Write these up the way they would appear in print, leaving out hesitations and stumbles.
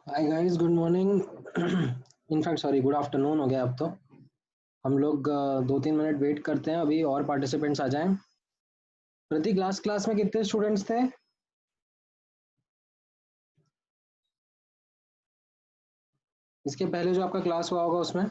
Hi guys, good morning. In fact sorry, good afternoon हो गया अब तो। हम लोग 2-3 मिनट वेट करते हैं अभी और पार्टिसिपेंट्स आ जाएं। प्रति क्लास क्लास में कितने स्टूडेंट्स थे? इसके पहले जो आपका क्लास हुआ होगा उसमें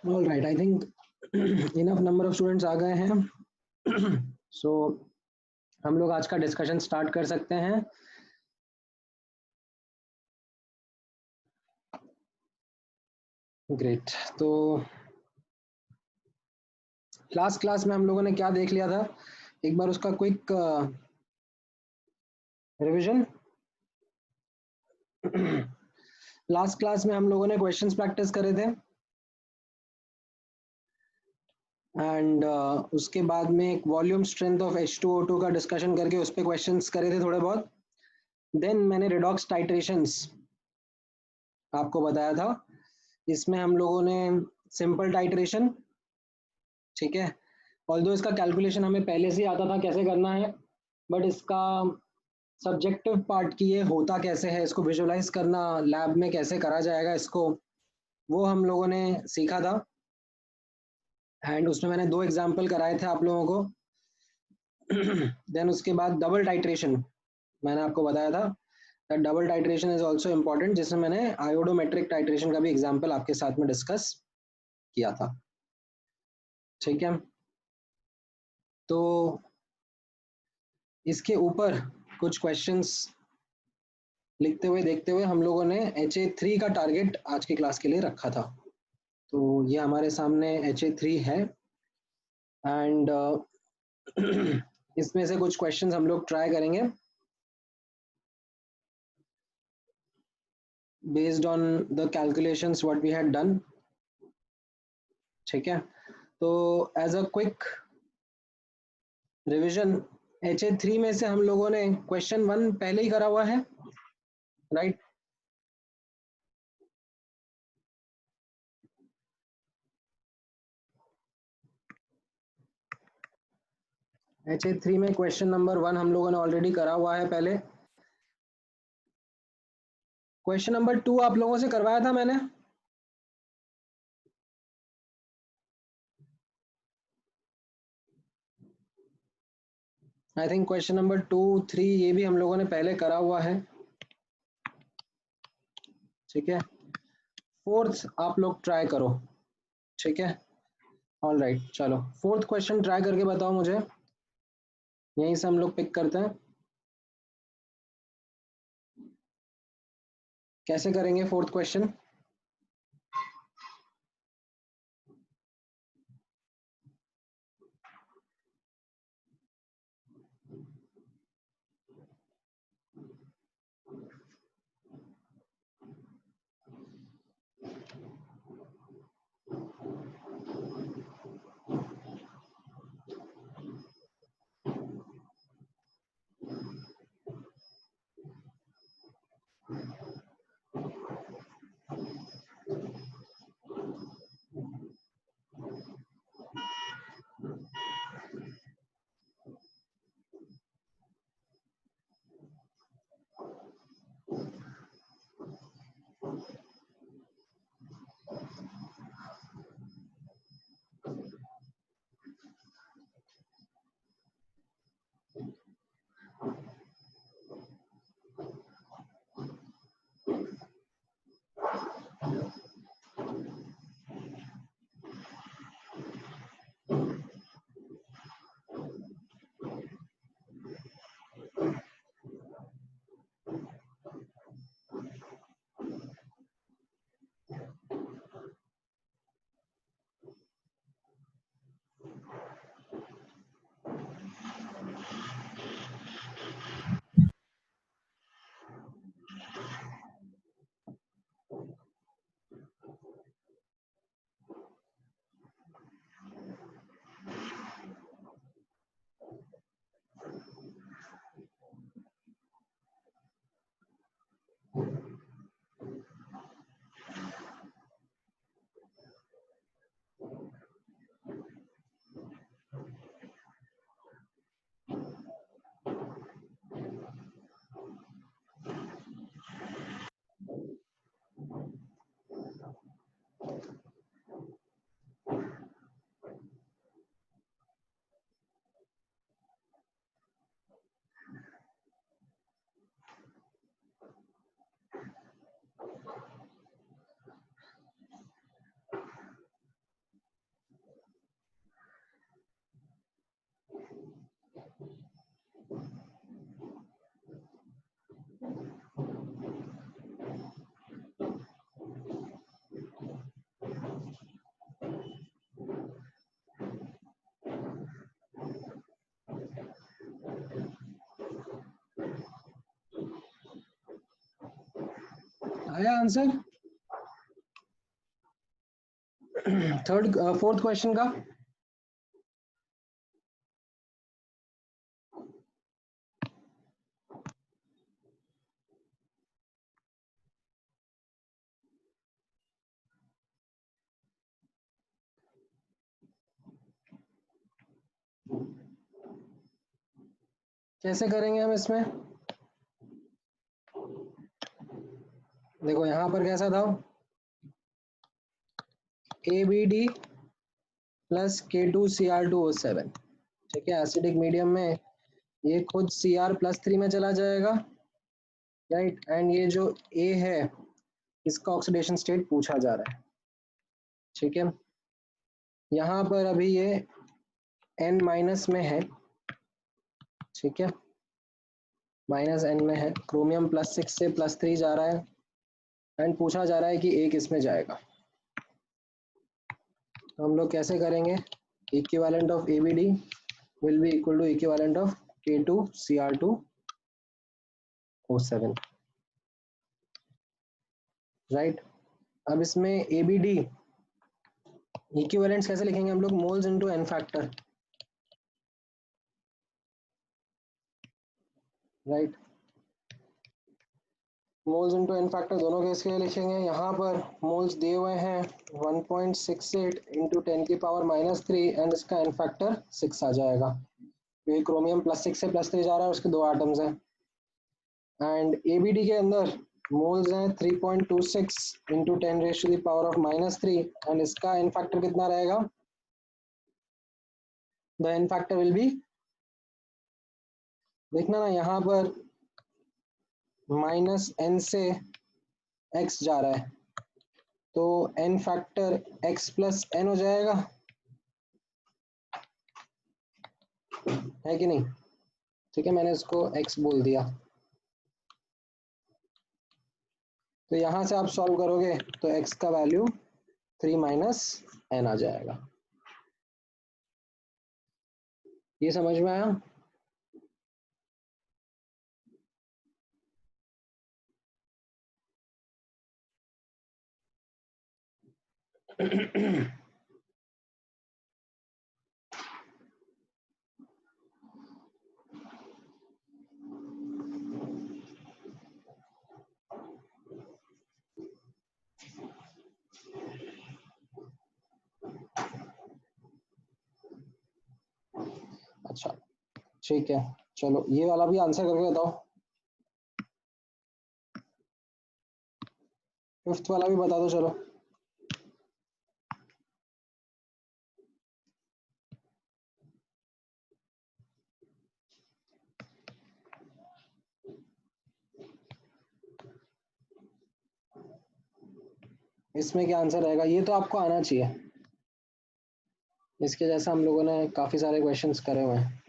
all right, I think enough number of students आ गए हैं। सो हम लोग आज का डिस्कशन स्टार्ट कर सकते हैं। ग्रेट। तो क्लास क्लास में हम लोगों ने क्या देख लिया था, एक बार उसका क्विक रिवीजन। लास्ट क्लास में हम लोगों ने क्वेश्चंस प्रैक्टिस करे थे एंड उसके बाद में एक वॉल्यूम स्ट्रेंथ ऑफ H2O2 का डिस्कशन करके उस पर क्वेश्चंस करे थे थोड़े बहुत। देन मैंने रिडॉक्स टाइट्रेशंस आपको बताया था। इसमें हम लोगों ने सिंपल टाइट्रेशन, ठीक है, ऑल्दो इसका कैलकुलेशन हमें पहले से ही आता था कैसे करना है, बट इसका सब्जेक्टिव पार्ट की ये होता कैसे है, इसको विजुअलाइज करना लैब में कैसे करा जाएगा इसको, वो हम लोगों ने सीखा था। एंड उसमें मैंने 2 एग्जाम्पल कराए थे आप लोगों को। देन उसके बाद डबल टाइट्रेशन मैंने आपको बताया था। Double titration is also important, जिसमें मैंने आयोडोमेट्रिक टाइट्रेशन का भी एग्जाम्पल आपके साथ में डिस्कस किया था। ठीक है, तो इसके ऊपर कुछ क्वेश्चंस लिखते हुए देखते हुए हम लोगों ने HA3 का टारगेट आज की क्लास के लिए रखा था। तो ये हमारे सामने HA3 है एंड इसमें से कुछ क्वेश्चंस हम लोग ट्राई करेंगे। based on the calculations what we had done. ठीक है, तो as a quick revision, HA3 में से हम लोगों ने क्वेश्चन 1 पहले ही करा हुआ है, राइट? HA3 में क्वेश्चन नंबर 1 हम लोगों ने ऑलरेडी करा हुआ है पहले। क्वेश्चन नंबर 2 आप लोगों से करवाया था मैंने। आई थिंक क्वेश्चन नंबर 2, 3 ये भी हम लोगों ने पहले करा हुआ है, ठीक है। फोर्थ आप लोग ट्राई करो, ठीक है। ऑल राइट, चलो फोर्थ क्वेश्चन ट्राई करके बताओ मुझे, यहीं से हम लोग पिक करते हैं। कैसे करेंगे फोर्थ क्वेश्चन? आया आंसर थर्ड फोर्थ क्वेश्चन का? कैसे करेंगे हम इसमें? देखो यहाँ पर कैसा था, ABD प्लस K2Cr2O7, ठीक है। एसिडिक मीडियम में ये खुद Cr+3 में चला जाएगा, राइट। एंड ये जो A है इसका ऑक्सीडेशन स्टेट पूछा जा रहा है, ठीक है। यहाँ पर अभी ये N- में है, ठीक है, -N में है। क्रोमियम +6 से +3 जा रहा है एंड पूछा जा रहा है कि A किस में जाएगा। तो हम लोग कैसे करेंगे? Equivalent of ABD will be equal to equivalent of K2Cr2O7, right. अब इसमें एबीडी इक्विवेलेंट्स कैसे लिखेंगे हम लोग, moles into n factor, right. Moles into n factor दोनों केस के लिए लिखेंगे। यहाँ पर मोल्स दिए हुए हैं 1.68 इंटू 10⁻³ एंड इसका एन फैक्टर 6 आ जाएगा। ये क्रोमियम +6 से +3 जा रहा है, उसके 2 आटम्स हैं। एंड एबीडी के अंदर मोल्स हैं 3.26 इंटू 10⁻³ एंड इसका एन फैक्टर कितना रहेगा, the n factor will be, देखना ना यहाँ पर -n से x जा रहा है, तो n factor x plus n हो जाएगा, है कि नहीं। ठीक है, मैंने इसको x बोल दिया। तो यहाँ से आप सॉल्व करोगे तो x का वैल्यू 3 - n आ जाएगा। ये समझ में आया। अच्छा ठीक है, चलो ये वाला भी आंसर करके बताओ। फिफ्थ वाला भी बता दो चलो। इसमें क्या आंसर रहेगा, ये तो आपको आना चाहिए। इसके जैसा हम लोगों ने काफी सारे क्वेश्चंस करे हुए हैं।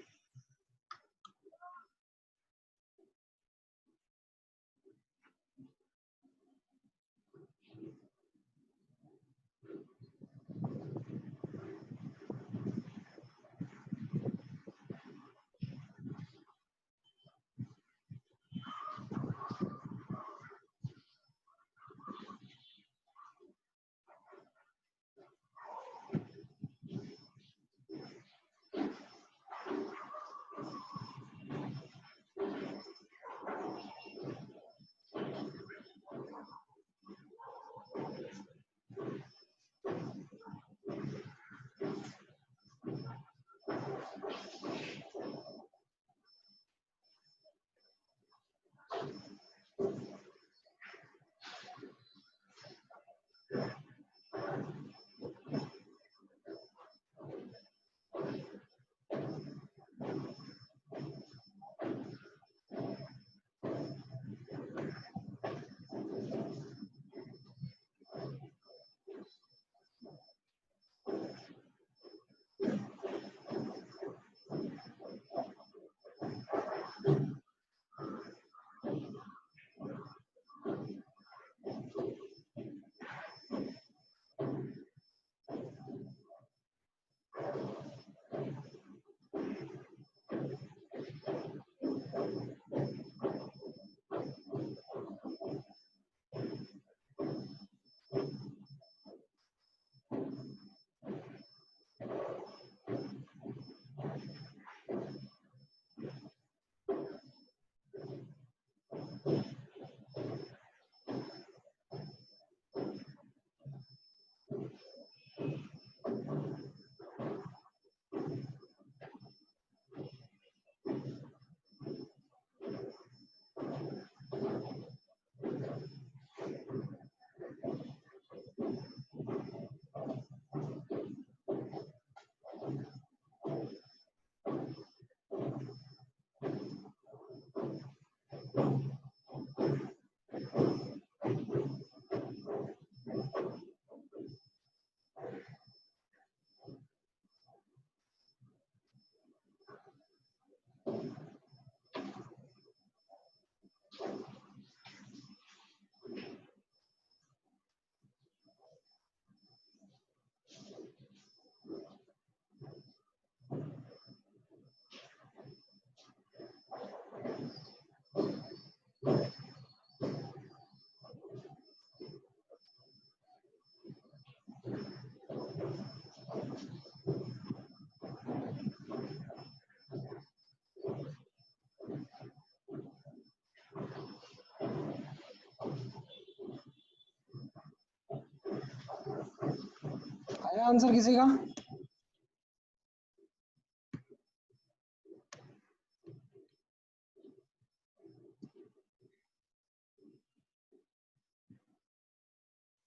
है आंसर किसी का?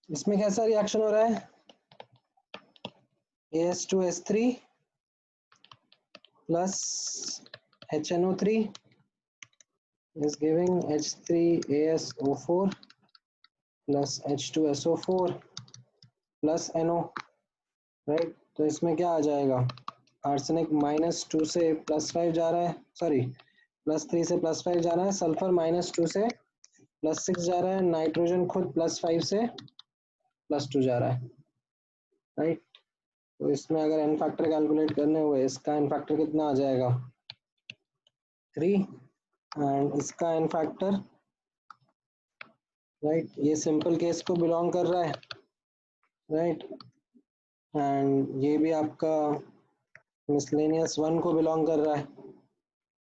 इसमें कैसा रिएक्शन हो रहा है? AS2S3 plus HNO3 is giving H3ASO4 plus H2SO4 plus NO, right? तो इसमें क्या आ जाएगा? आर्सेनिक -2 से +5 जा रहा है, सॉरी +3 से +5 जा रहा है, सल्फर -2 से +6 जा रहा है, नाइट्रोजन खुद +5 से +2 जा रहा है, राइट? तो इसमें अगर एन फैक्टर कैलकुलेट करने हुए, इसका एन फैक्टर कितना आ जाएगा? 3, एंड इसका एन फैक्टर, राइट, ये सिंपल केस को बिलोंग कर रहा है, राइट, एंड ये भी आपका मिसलेनियस 1 को बिलोंग कर रहा है,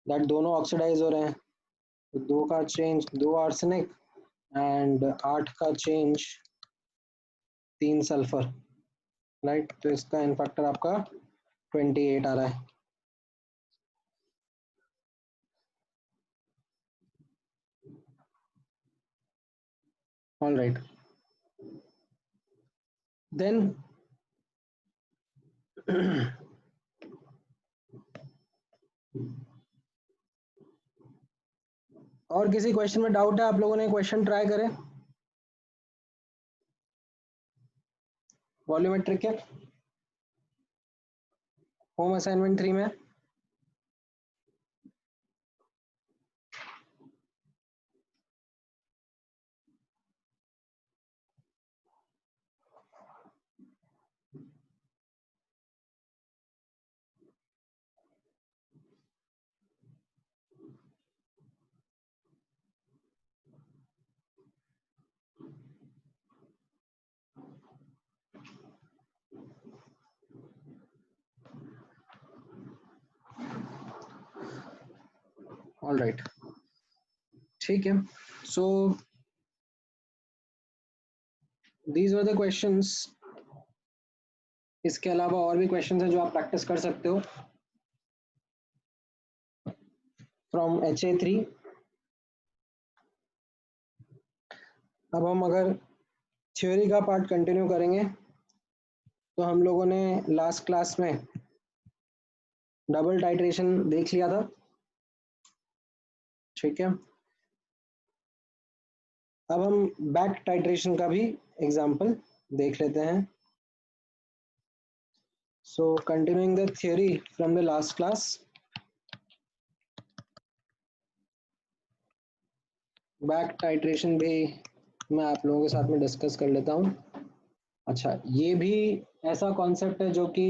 दैट दोनों ऑक्सीडाइज हो रहे हैं, तो 2 का चेंज 2 आर्सेनिक एंड 8 का चेंज 3 सल्फर, राइट? तो इसका एन फैक्टर आपका 28 आ रहा है। ऑल राइट, देन और किसी क्वेश्चन में डाउट है? आप लोगों ने क्वेश्चन ट्राई करें वॉल्यूमेट्रिक के होम असाइनमेंट 3 में? ऑल राइट, ठीक है। So these were the questions. इसके अलावा और भी क्वेश्चंस हैं जो आप प्रैक्टिस कर सकते हो फ्रॉम HA3। अब हम अगर थ्योरी का पार्ट कंटिन्यू करेंगे तो हम लोगों ने लास्ट क्लास में डबल टाइट्रेशन देख लिया था, ठीक है। अब हम बैक टाइट्रेशन का भी एग्जांपल देख लेते हैं। सो continuing the theory from the last class, back titration भी मैं आप लोगों के साथ में डिस्कस कर लेता हूँ। अच्छा, ये भी ऐसा कॉन्सेप्ट है जो कि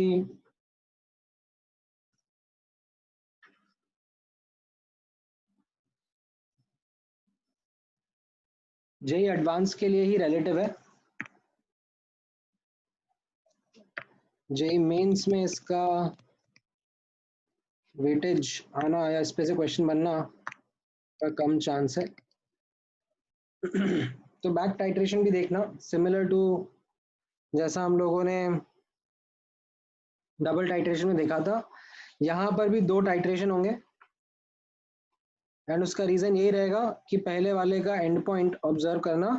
जेई एडवांस के लिए ही रिलेटिव है। जेई मेंस में इसका वेटेज आना या इस पे से क्वेश्चन बनना का कम चांस है। तो बैक टाइट्रेशन भी देखना सिमिलर टू जैसा हम लोगों ने डबल टाइट्रेशन में देखा था। यहाँ पर भी 2 टाइट्रेशन होंगे एंड उसका रीजन यही रहेगा कि पहले वाले का एंड पॉइंट ऑब्जर्व करना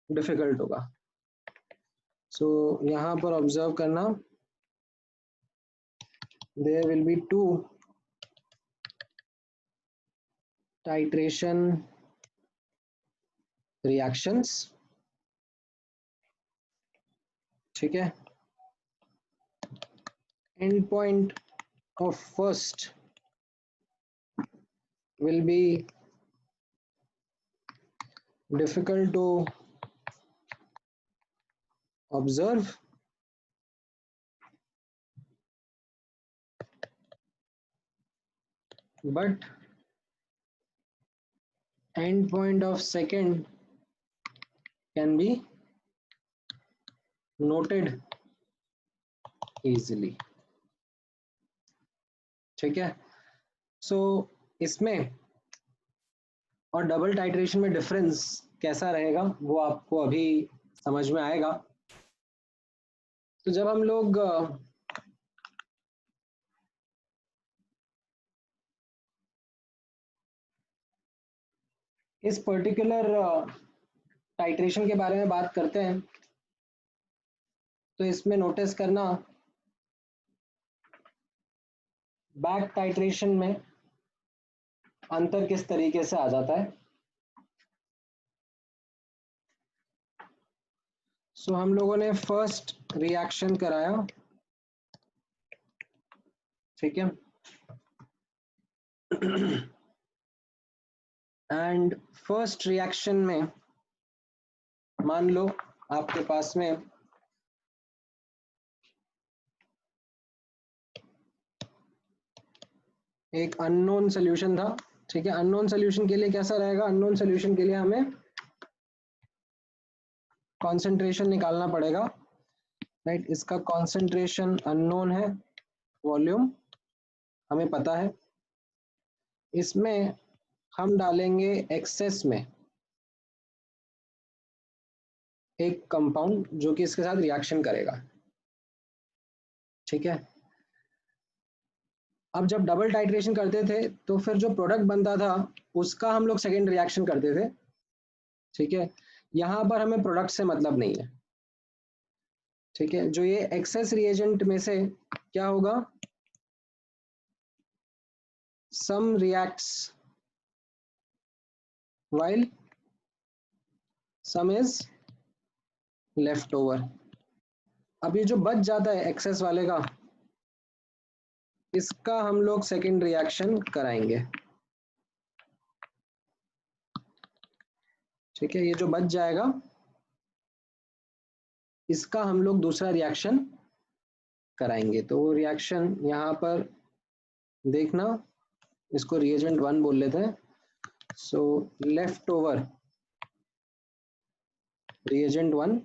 डिफिकल्ट होगा। सो यहाँ पर ऑब्जर्व करना, there will be 2 titration reactions, ठीक है। end point of first will be difficult to observe, but end point of second can be noted easily, ठीक है। सो इसमें और डबल टाइट्रेशन में डिफरेंस कैसा रहेगा वो आपको अभी समझ में आएगा। तो जब हम लोग इस पर्टिकुलर टाइट्रेशन के बारे में बात करते हैं तो इसमें नोटिस करना बैक टाइट्रेशन में अंतर किस तरीके से आ जाता है। सो हम लोगों ने फर्स्ट रिएक्शन कराया, ठीक है, एंड फर्स्ट रिएक्शन में मान लो आपके पास में एक अननोन सोल्यूशन था, ठीक है। अननोन सोल्यूशन के लिए कैसा रहेगा, अननोन सोल्यूशन के लिए हमें कॉन्सेंट्रेशन निकालना पड़ेगा, राइट। इसका कॉन्सेंट्रेशन अननोन है, वॉल्यूम हमें पता है। इसमें हम डालेंगे एक्सेस में एक कंपाउंड जो कि इसके साथ रिएक्शन करेगा, ठीक है। अब जब डबल टाइट्रेशन करते थे तो फिर जो प्रोडक्ट बनता था उसका हम लोग सेकेंड रिएक्शन करते थे, ठीक है। यहाँ पर हमें प्रोडक्ट से मतलब नहीं है, ठीक है। जो ये एक्सेस रिएजेंट में से क्या होगा, some reacts while some is left over. अब ये जो बच जाता है एक्सेस वाले का, इसका हम लोग सेकेंड रिएक्शन कराएंगे, ठीक है। ये जो बच जाएगा इसका हम लोग दूसरा रिएक्शन कराएंगे। तो वो रिएक्शन यहाँ पर देखना, इसको रिएजेंट 1 बोल लेते हैं। सो लेफ्ट ओवर रिएजेंट 1,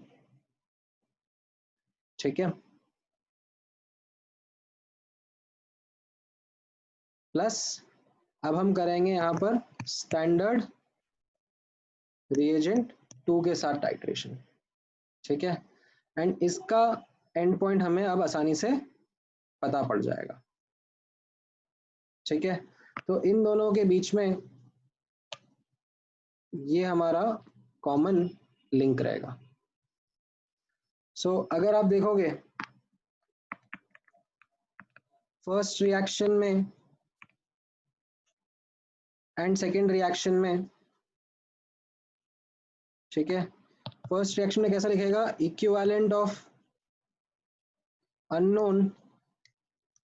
ठीक है, प्लस अब हम करेंगे यहाँ पर स्टैंडर्ड रिएजेंट 2 के साथ टाइट्रेशन, ठीक है। एंड इसका एंड पॉइंट हमें अब आसानी से पता पड़ जाएगा, ठीक है। तो इन दोनों के बीच में ये हमारा कॉमन लिंक रहेगा। सो अगर आप देखोगे फर्स्ट रिएक्शन में एंड सेकेंड रिएक्शन में, ठीक है, फर्स्ट रिएक्शन में कैसा लिखेगा, equivalent of unknown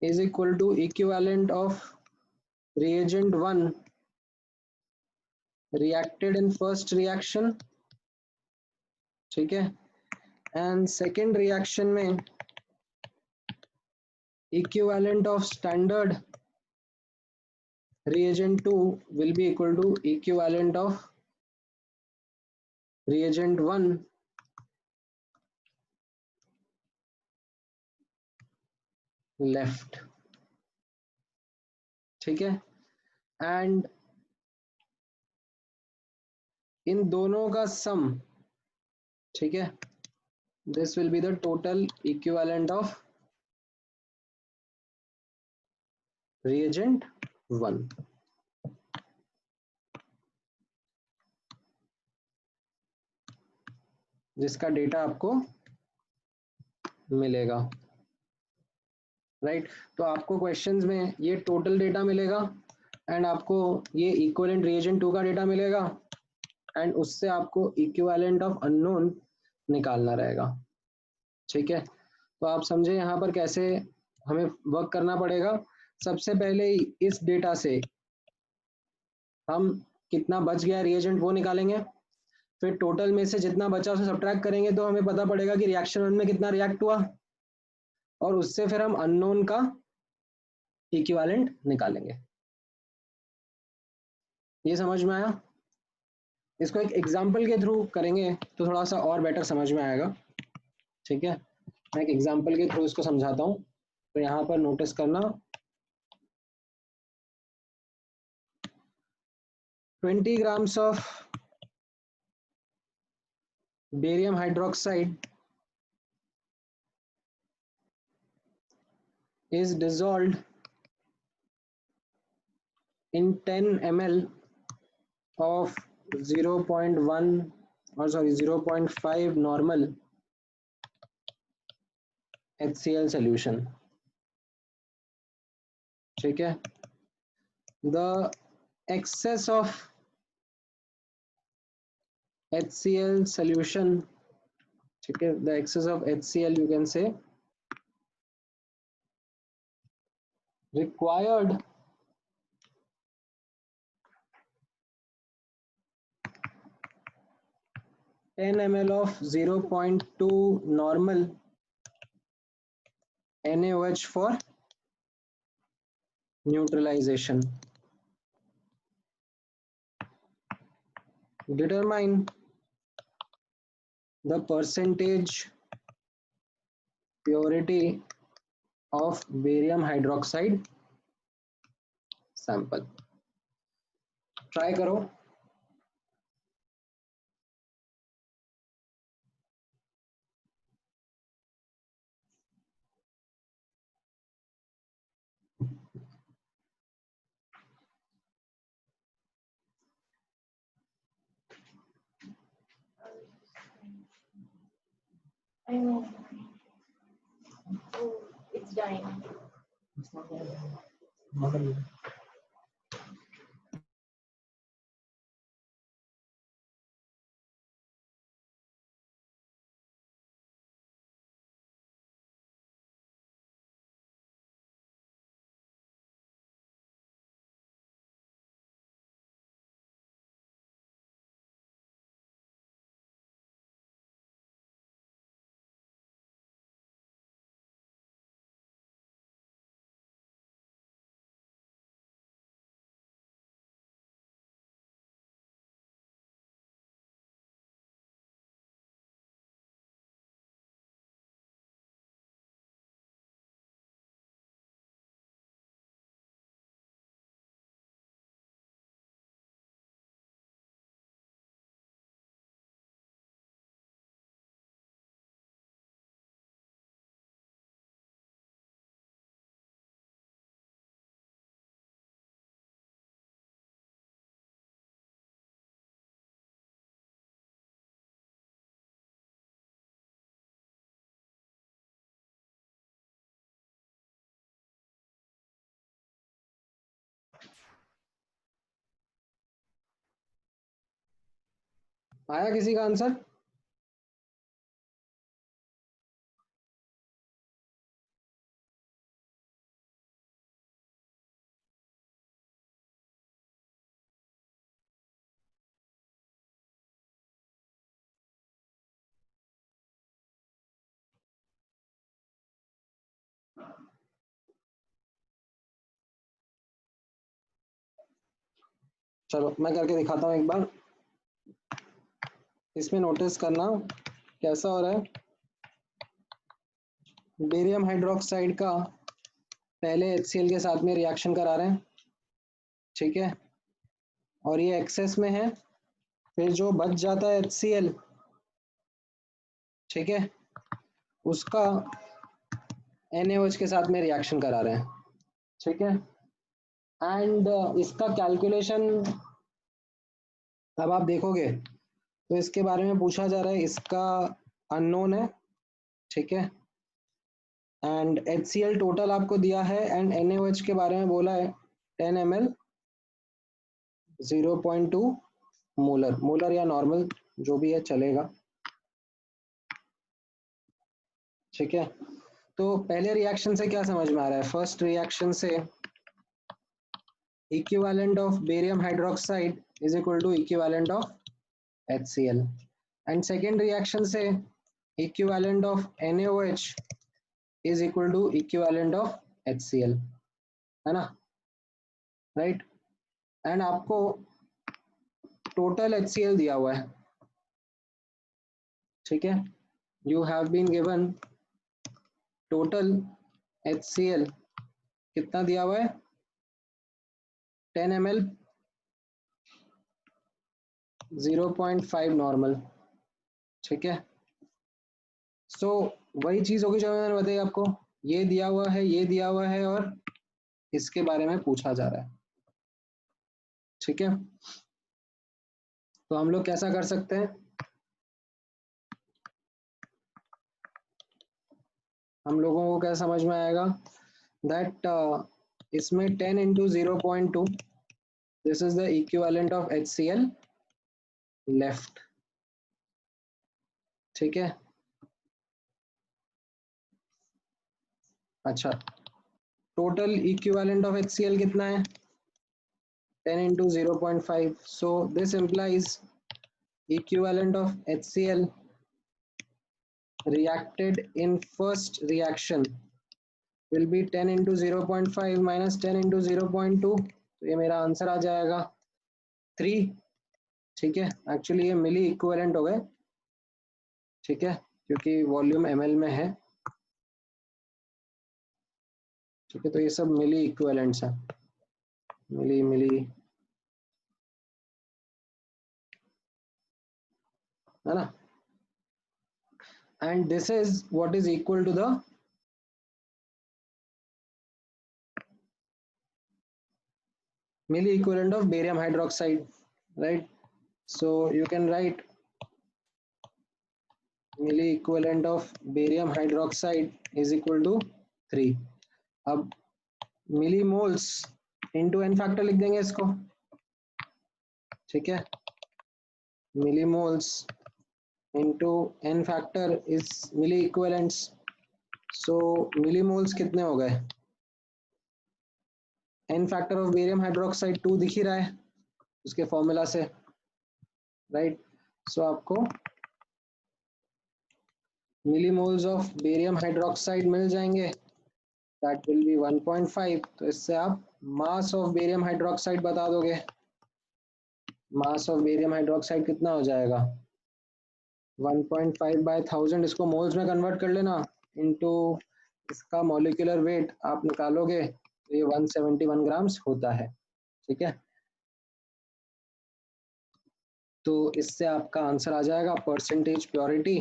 is equal to equivalent of reagent 1 reacted in first reaction, ठीक है। एंड सेकेंड रिएक्शन में equivalent of standard reagent 2 will be equal to equivalent of reagent 1 left, ठीक है। एंड इन दोनों का सम, ठीक है, this will be the total equivalent of reagent 1, जिसका डेटा आपको मिलेगा, राइट। तो आपको क्वेश्चंस में ये टोटल डेटा मिलेगा एंड आपको ये इक्विवेलेंट रिएजेंट 2 का डेटा मिलेगा एंड उससे आपको इक्विवेलेंट ऑफ अननोन निकालना रहेगा, ठीक है। तो आप समझे यहाँ पर कैसे हमें वर्क करना पड़ेगा। सबसे पहले इस डेटा से हम कितना बच गया रिएजेंट वो निकालेंगे, फिर टोटल में से जितना बचा उसे सब्ट्रैक्ट करेंगे तो हमें पता पड़ेगा कि रिएक्शन 1 में कितना रिएक्ट हुआ, और उससे फिर हम अननोन का इक्विवेलेंट निकालेंगे। ये समझ में आया। इसको एक एग्जाम्पल के थ्रू करेंगे तो थोड़ा सा और बेटर समझ में आएगा, ठीक है। मैं एक एग्जाम्पल के थ्रू इसको समझाता हूँ। तो यहाँ पर नोटिस करना 20 grams of barium hydroxide is dissolved in 10 ml of 0.1 or sorry 0.5 normal HCl solution. ठीक है, the excess of HCl solution, ठीक है, the excess of HCl you can say required ml of 0.2 normal NaOH for neutralization. Determine the percentage purity of barium hydroxide sample. Try करो. I know. Oh, it's dying. आया किसी का answer? चलो मैं करके दिखाता हूँ एक बार. इसमें नोटिस करना कैसा हो रहा है. बेरियम हाइड्रोक्साइड का पहले HCl के साथ में रिएक्शन करा रहे हैं, ठीक है, और ये एक्सेस में है. फिर जो बच जाता है HCl, ठीक है, उसका NaOH के साथ में रिएक्शन करा रहे हैं, ठीक है. एंड इसका कैलकुलेशन अब आप देखोगे तो इसके बारे में पूछा जा रहा है, इसका अननोन है, ठीक है, एंड HCl टोटल आपको दिया है एंड NaOH के बारे में बोला है 10 ml 0.2 मोलर. मोलर या नॉर्मल जो भी है चलेगा, ठीक है. तो पहले रिएक्शन से क्या समझ में आ रहा है? फर्स्ट रिएक्शन से equivalent of barium hydroxide is equal to equivalent of HCl, and second reaction से equivalent of NaOH is equal to equivalent of HCl, है ना, राइट. एंड आपको टोटल HCl दिया हुआ है, ठीक है. You have been given total HCl कितना दिया हुआ है? 10 ml 0.5 नॉर्मल, ठीक है. सो वही चीज होगी जो मैंने बताई आपको. ये दिया हुआ है, ये दिया हुआ है, और इसके बारे में पूछा जा रहा है। ठीक है, तो हम लोग कैसा कर सकते हैं, हम लोगों को क्या समझ में आएगा दैट इसमें 10 into 0.2, this is the equivalent of HCl left. ठीक है, अच्छा, टोटल इक्विवेलेंट ऑफ HCl कितना है, 10 into 0.5. So this implies equivalent of HCl reacted in first reaction will be 10 into 0.5 minus 10 into 0.2. तो ये मेरा आंसर आ जाएगा 3। ठीक है, एक्चुअली ये मिली इक्विवेलेंट हो गए, ठीक है, क्योंकि वॉल्यूम ml में है। ठीक है, तो ये सब मिली इक्विवेलेंट्स हैं, मिली मिली, है ना, and this is what is equal to the milli equivalent of barium hydroxide, right? So you can write milli equivalent of barium hydroxide is equal to 3। अब मिलीमोल्स इंटू एन फैक्टर लिख देंगे इसको। ठीक है, millimoles into n factor is milli equivalents. So millimoles कितने हो गए, n factor of barium hydroxide 2 दिख ही रहा है उसके फॉर्मूला से, राइट। सो आपको मिलीमोल्स ऑफ बेरियम हाइड्रोक्साइड मिल जाएंगे, दैट विल बी 1.5। तो इससे आप मास ऑफ बेरियम हाइड्रोक्साइड बता दोगे। मास ऑफ बेरियम हाइड्रोक्साइड कितना हो जाएगा, 1.5 बाय 1000, इसको मोल्स में कन्वर्ट कर लेना, इनटू इसका मॉलिक्यूलर वेट आप निकालोगे तो ये 171 ग्राम्स होता है। ठीक है, तो इससे आपका आंसर आ जाएगा percentage purity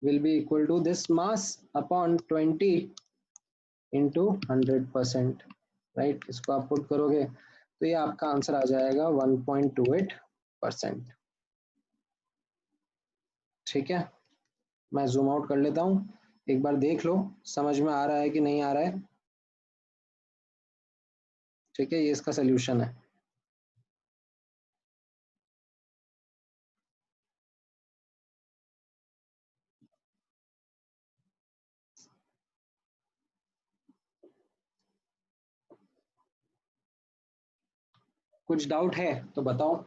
will be equal to this mass upon 20 into 100%, right. इसको आप पुट करोगे तो ये आपका आंसर आ जाएगा 1.28%। ठीक है, मैं जूम आउट कर लेता हूँ, एक बार देख लो समझ में आ रहा है कि नहीं आ रहा है। ठीक है, ये इसका सोल्यूशन है। कुछ डाउट है तो बताओ।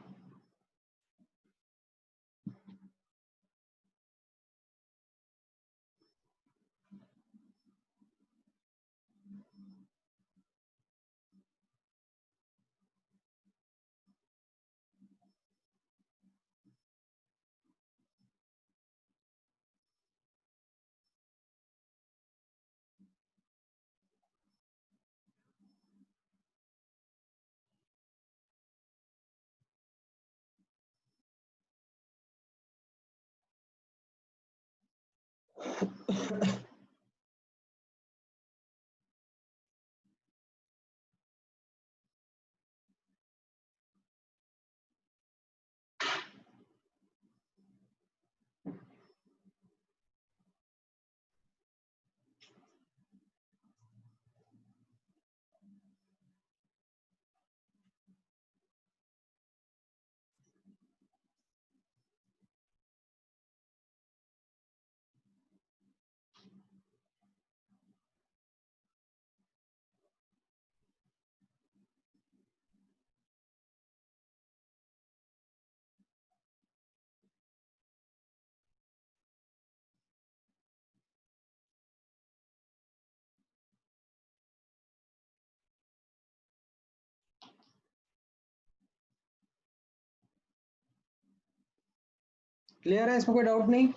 क्लियर है, इसमें कोई डाउट नहीं।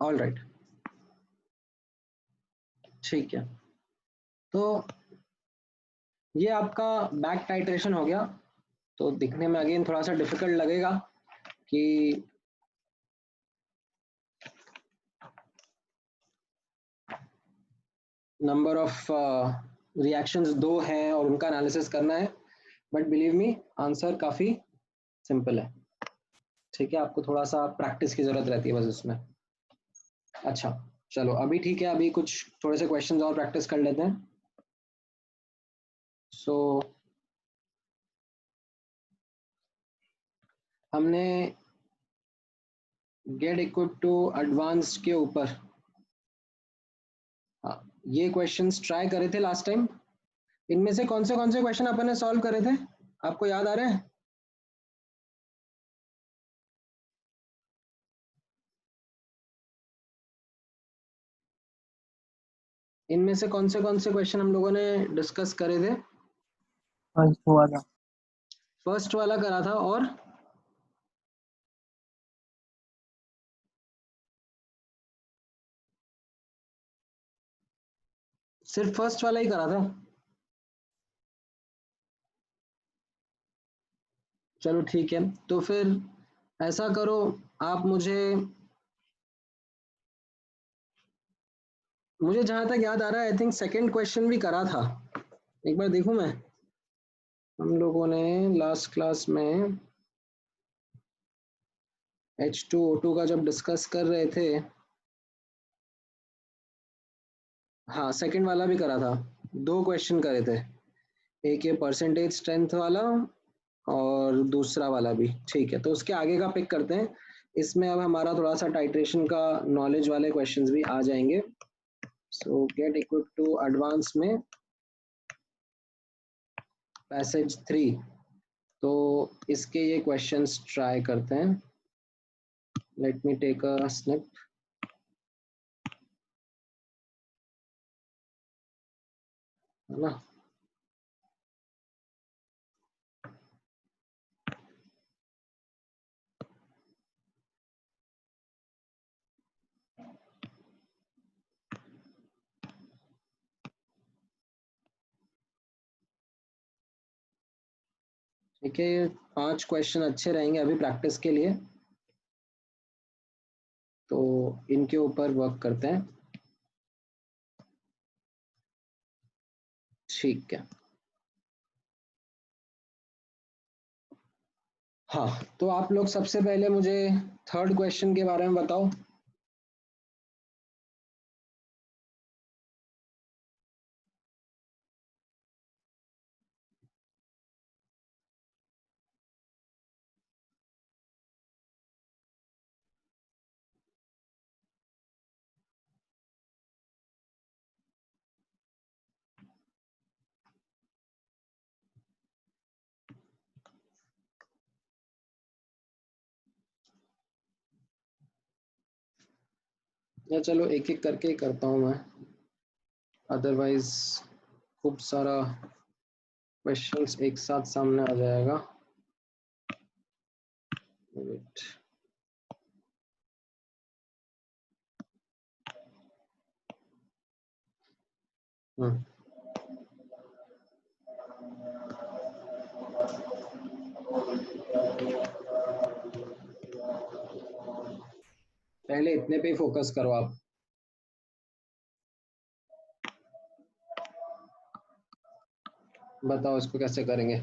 ऑल राइट, ठीक है, तो ये आपका बैक टाइट्रेशन हो गया। तो दिखने में अगेन थोड़ा सा डिफिकल्ट लगेगा कि नंबर ऑफ रिएक्शंस 2 हैं और उनका एनालिसिस करना है, बट बिलीव मी आंसर काफी सिंपल है। ठीक है, आपको थोड़ा सा प्रैक्टिस की जरूरत रहती है बस उसमें। अच्छा चलो अभी ठीक है, अभी कुछ थोड़े से क्वेश्चंस और प्रैक्टिस कर लेते हैं। सो हमने गेट इक्विप टू एडवांस्ड के ऊपर हाँ ये क्वेश्चंस ट्राई करे थे लास्ट टाइम। इनमें से कौन से क्वेश्चन अपन ने सॉल्व करे थे, आपको याद आ रहे हैं? इनमें से कौन से क्वेश्चन हम लोगों ने डिस्कस करे थे? फर्स्ट वाला। फर्स्ट वाला करा था, और सिर्फ फर्स्ट वाला ही करा था? चलो ठीक है, तो फिर ऐसा करो, आप मुझे जहां तक याद आ रहा है आई थिंक सेकंड क्वेश्चन भी करा था। एक बार देखूं मैं, हम लोगों ने लास्ट क्लास में H2O2 का जब डिस्कस कर रहे थे, हाँ सेकंड वाला भी करा था। 2 क्वेश्चन करे थे, एक ये परसेंटेज स्ट्रेंथ वाला और दूसरा वाला भी। ठीक है, तो उसके आगे का पिक करते हैं। इसमें अब हमारा थोड़ा सा टाइट्रेशन का नॉलेज वाले क्वेश्चंस भी आ जाएंगे। So get equip to advance में पैसेज 3, तो इसके ये क्वेश्चंस ट्राई करते हैं। Let me take a snip. है ना, ठीक है, ये 5 क्वेश्चन अच्छे रहेंगे अभी प्रैक्टिस के लिए, तो इनके ऊपर वर्क करते हैं। ठीक है, हाँ तो आप लोग सबसे पहले मुझे थर्ड क्वेश्चन के बारे में बताओ। या चलो एक एक करके ही करता हूँ मैं, अदरवाइज खूब सारा क्वेश्चंस एक साथ सामने आ जाएगा। वेट, पहले इतने पे ही फोकस करो आप। बताओ इसको कैसे करेंगे।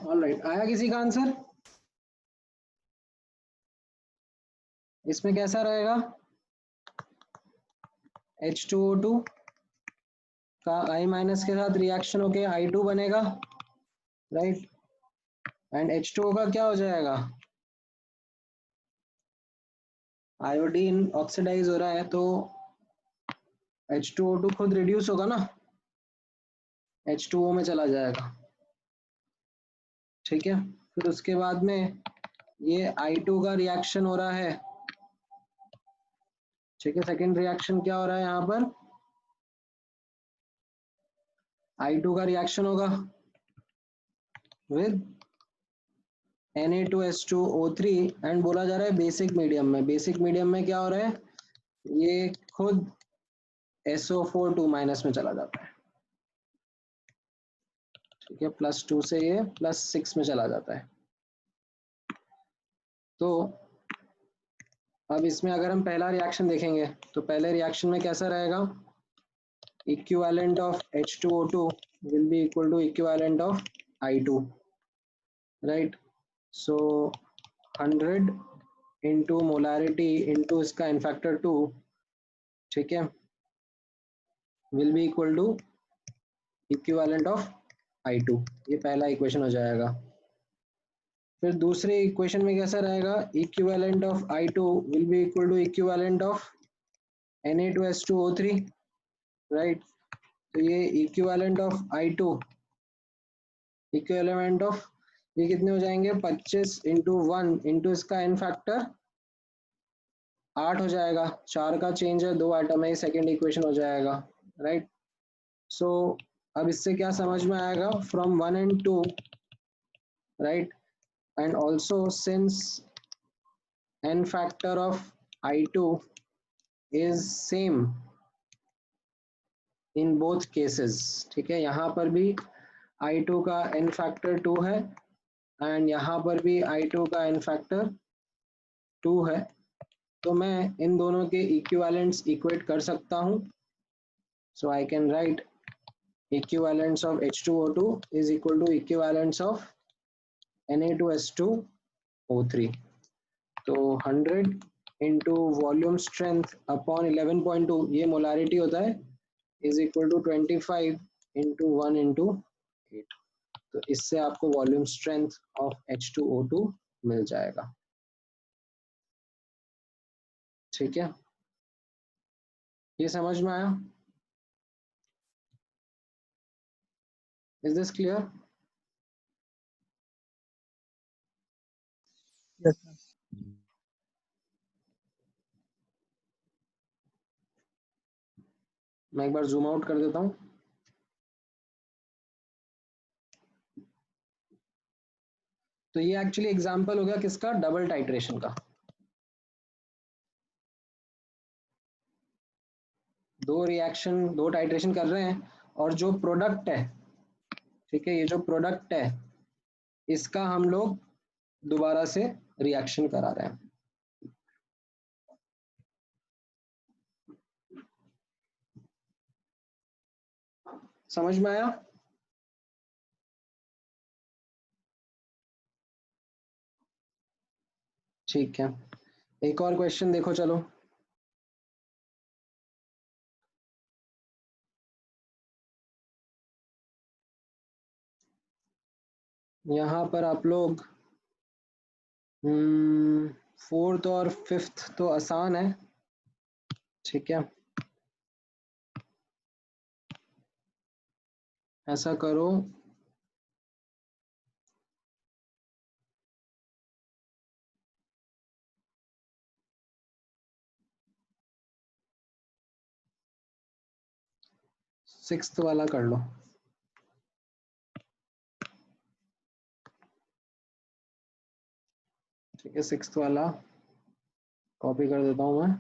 ऑलराइट, आया किसी का आंसर? इसमें कैसा रहेगा? H2O2 का I माइनस के साथ रिएक्शन होके I2 बनेगा, राइट? एंड H2O का क्या हो जाएगा? आयोडीन ऑक्सीडाइज हो रहा है तो H2O2 खुद रिड्यूस होगा ना, H2O में चला जाएगा, ठीक है? फिर उसके बाद में ये I2 का रिएक्शन हो रहा है, ठीक है? सेकेंड रिएक्शन क्या हो रहा है यहाँ पर? I2 का रिएक्शन होगा विद Na2H2O3 एंड बोला जा रहा है बेसिक मीडियम में। बेसिक मीडियम में क्या हो रहा है? ये खुद SO4 2 माइनस में चला जाता है, ठीक है? +2 से ये +6 में चला जाता है। तो अब इसमें अगर हम पहला रिएक्शन देखेंगे तो पहले रिएक्शन में कैसा रहेगा? Equivalent of H2O2 will be equal to equivalent of I2, right? So 100 into molarity into इसका n factor 2, ठीक है, will be equal to equivalent of I2। ये पहला इक्वेशन हो जाएगा। फिर दूसरे इक्वेशन में कैसा रहेगा? Equivalent of I2 will be equal to equivalent of Na2H2O3, right? तो ये equivalent of I2 equivalent of ये कितने हो जाएंगे? 25 इंटू 1 इंटू इसका n फैक्टर 8 हो जाएगा। 4 का चेंज है, 2 आइटम है, ये सेकेंड इक्वेशन हो जाएगा, राइट? सो अब इससे क्या समझ में आएगा? From 1 and 2, right? And also since n factor of I2 is same in both cases, ठीक है? यहाँ पर भी I2 का n factor 2 है एंड यहाँ पर भी I2 का n factor 2 है, तो मैं इन दोनों के इक्विवेलेंट्स इक्वेट कर सकता हूँ। So I can write equivalence of H2O2 is equal to equivalence of Na2H2O3। तो 100 इंटू वॉल्यूम स्ट्रेंथ अपॉन 11.2, ये मोलारिटी होता है, is equal to 25 into 1 into 8। तो इससे आपको वॉल्यूम स्ट्रेंथ ऑफ H2O2 मिल जाएगा, ठीक है? ये समझ में आया? Is this clear? Yes, sir. मैं एक बार जूम आउट कर देता हूँ। तो ये एक्चुअली एग्जांपल हो गया किसका? डबल टाइट्रेशन का। दो टाइट्रेशन कर रहे हैं और जो प्रोडक्ट है, ठीक है, ये जो प्रोडक्ट है इसका हम लोग दोबारा से रिएक्शन करा रहे हैं। समझ में आया? ठीक है, एक और क्वेश्चन देखो, चलो। यहाँ पर आप लोग फोर्थ और फिफ्थ तो आसान है, ठीक है? ऐसा करो, सिक्स्थ वाला कर लो, ठीक है? सिक्स्थ वाला कॉपी कर देता हूँ मैं।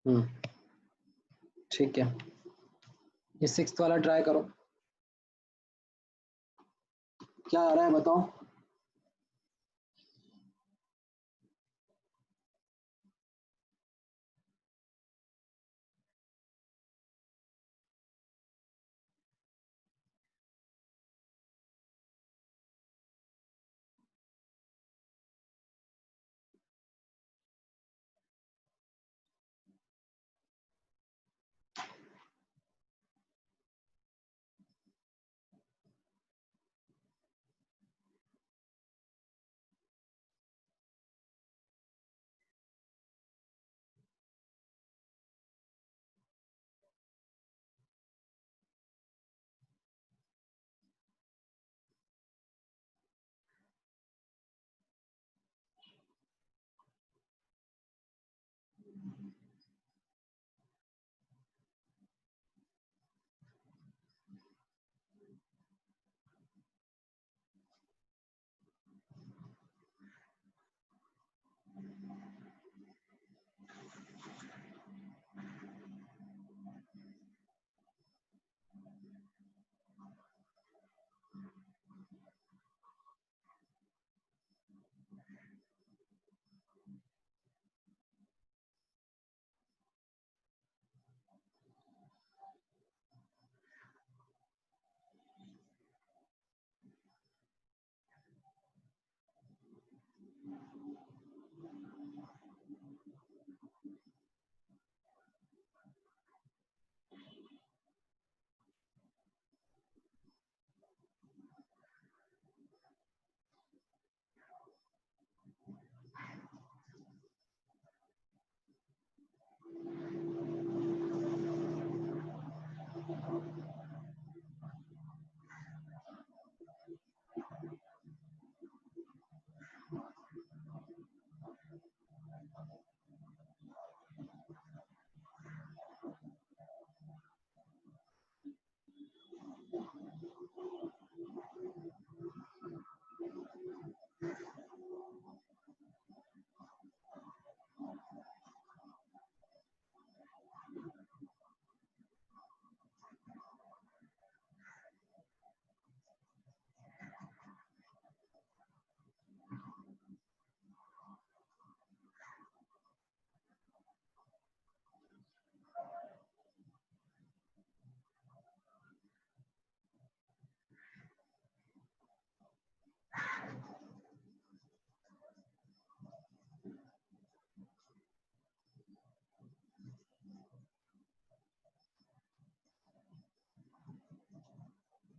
ठीक है, ये 6th वाला ट्राई करो, क्या आ रहा है बताओ।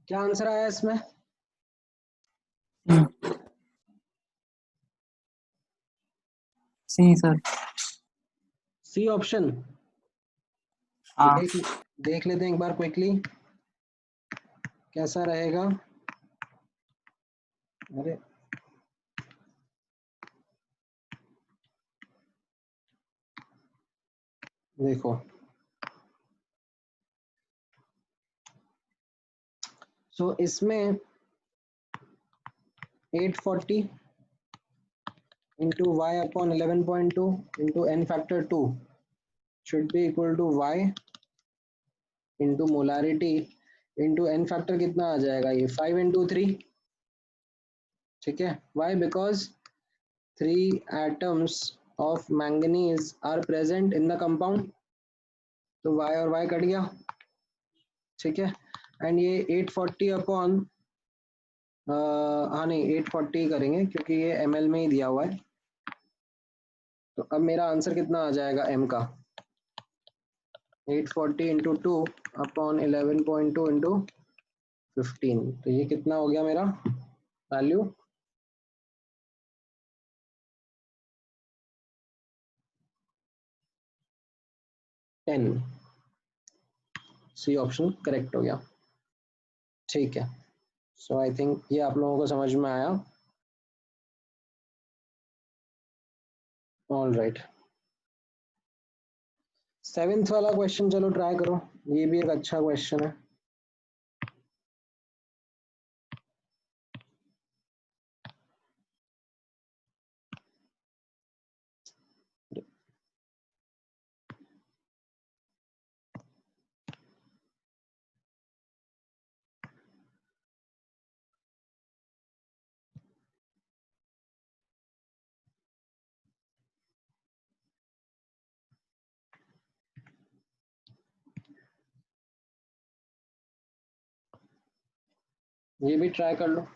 क्या आंसर आया इसमें? C sir. C option. हाँ। देख लेते हैं एक बार क्विकली कैसा रहेगा। अरे देखो, सो इसमें 840 into y upon 11.2 into n factor 2 should be equal to y into molarity into n factor कितना आ जाएगा, ये 5 into 3। ठीक है, why? Because 3 atoms of manganese are present in the compound, तो y और y कट गया। ठीक है, एंड ये 840 अपॉन, हाँ नहीं 840 करेंगे क्योंकि ये ml में ही दिया हुआ है। तो अब मेरा आंसर कितना आ जाएगा m का, 840 इंटू 2 अपॉन 11.2 इंटू 15, तो ये कितना हो गया मेरा वैल्यू, 10। सी ऑप्शन करेक्ट हो गया। ठीक है, सो आई थिंक ये आप लोगों को समझ में आया। ऑल राइट, 7th वाला क्वेश्चन चलो ट्राई करो, ये भी एक अच्छा क्वेश्चन है। ये भी ट्राई कर लो।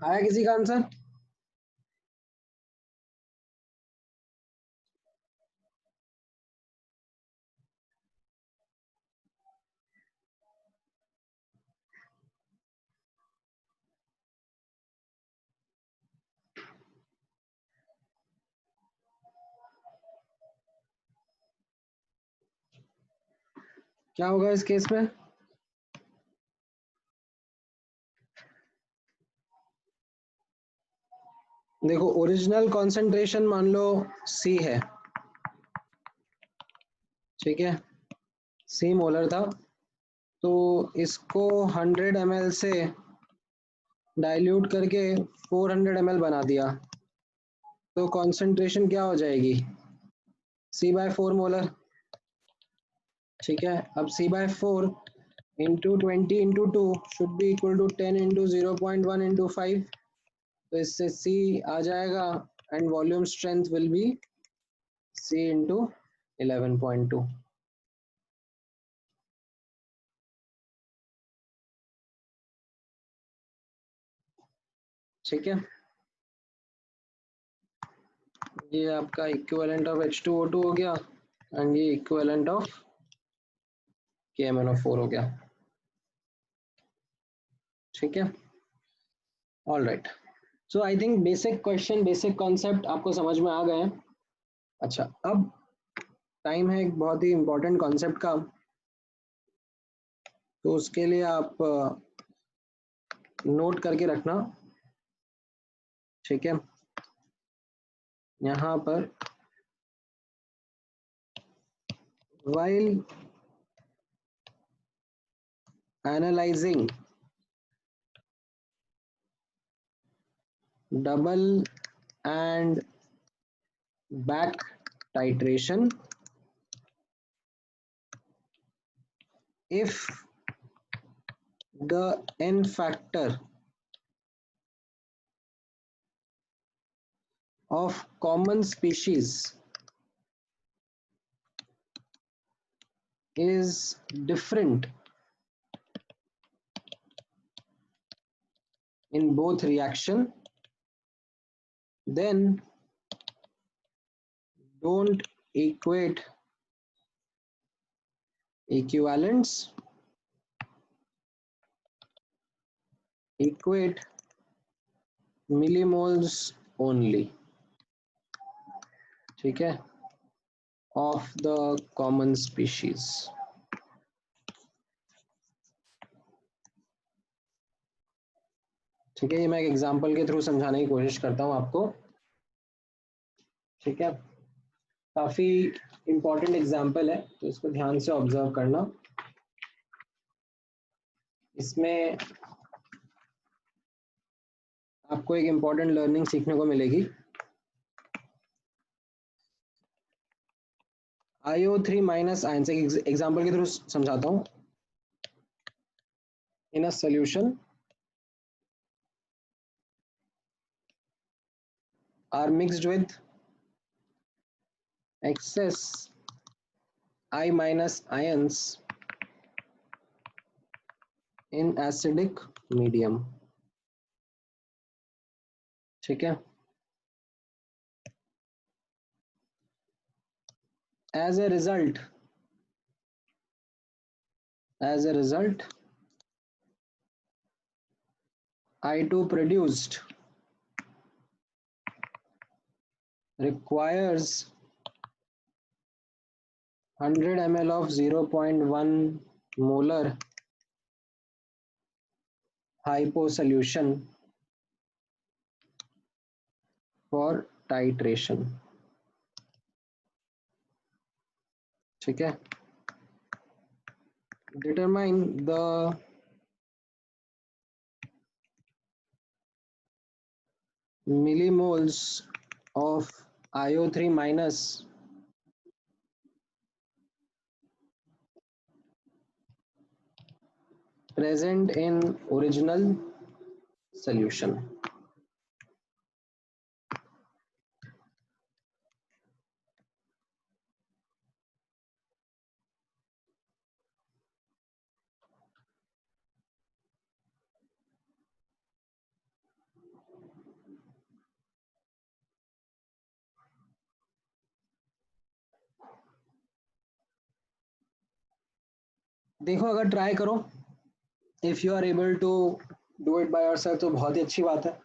आया किसी का आंसर? क्या होगा इस केस में? देखो ओरिजिनल कॉन्सेंट्रेशन मान लो C है, ठीक है, C मोलर था, तो इसको 100 ml से डाइल्यूट करके 400 ml बना दिया, तो कॉन्सेंट्रेशन क्या हो जाएगी? C/4 मोलर, ठीक है। अब C/4 into 20 into 2 should be equal to 10 into 0.1 into 5, तो इससे C आ जाएगा and volume strength will be C into 11.2। ठीक है, ये आपका इक्विवेलेंट ऑफ H2O2 हो गया एंड ये इक्विवेलेंट ऑफ KMnO4 हो गया। ठीक है, all right. So I think basic question, basic concept आपको समझ में आ गए हैं। अच्छा, अब टाइम है एक बहुत ही इंपॉर्टेंट कॉन्सेप्ट का, तो उसके लिए आप नोट करके रखना, ठीक है। यहाँ पर while analyzing double and back titration, if the n factor of common species is different in both reaction, then don't equate equivalents, equate millimoles only, ठीक है, of the common species. ठीक है, ये मैं एक एग्जांपल के थ्रू समझाने की कोशिश करता हूँ आपको, ठीक है। काफी इंपॉर्टेंट एग्जांपल है, तो इसको ध्यान से ऑब्जर्व करना। इसमें आपको एक इंपॉर्टेंट लर्निंग सीखने को मिलेगी। IO3 माइनस आयन से एग्जांपल के थ्रू समझाता हूँ। In a solution are mixed with excess I minus ions in acidic medium, ठीक है। as a result I2 produced requires 100 ml of 0.1 molar hypo solution for titration, ठीक है। determine the millimoles of IO3 minus present in original solution। देखो, अगर try करो, if you are able to do it by yourself तो बहुत ही अच्छी बात है।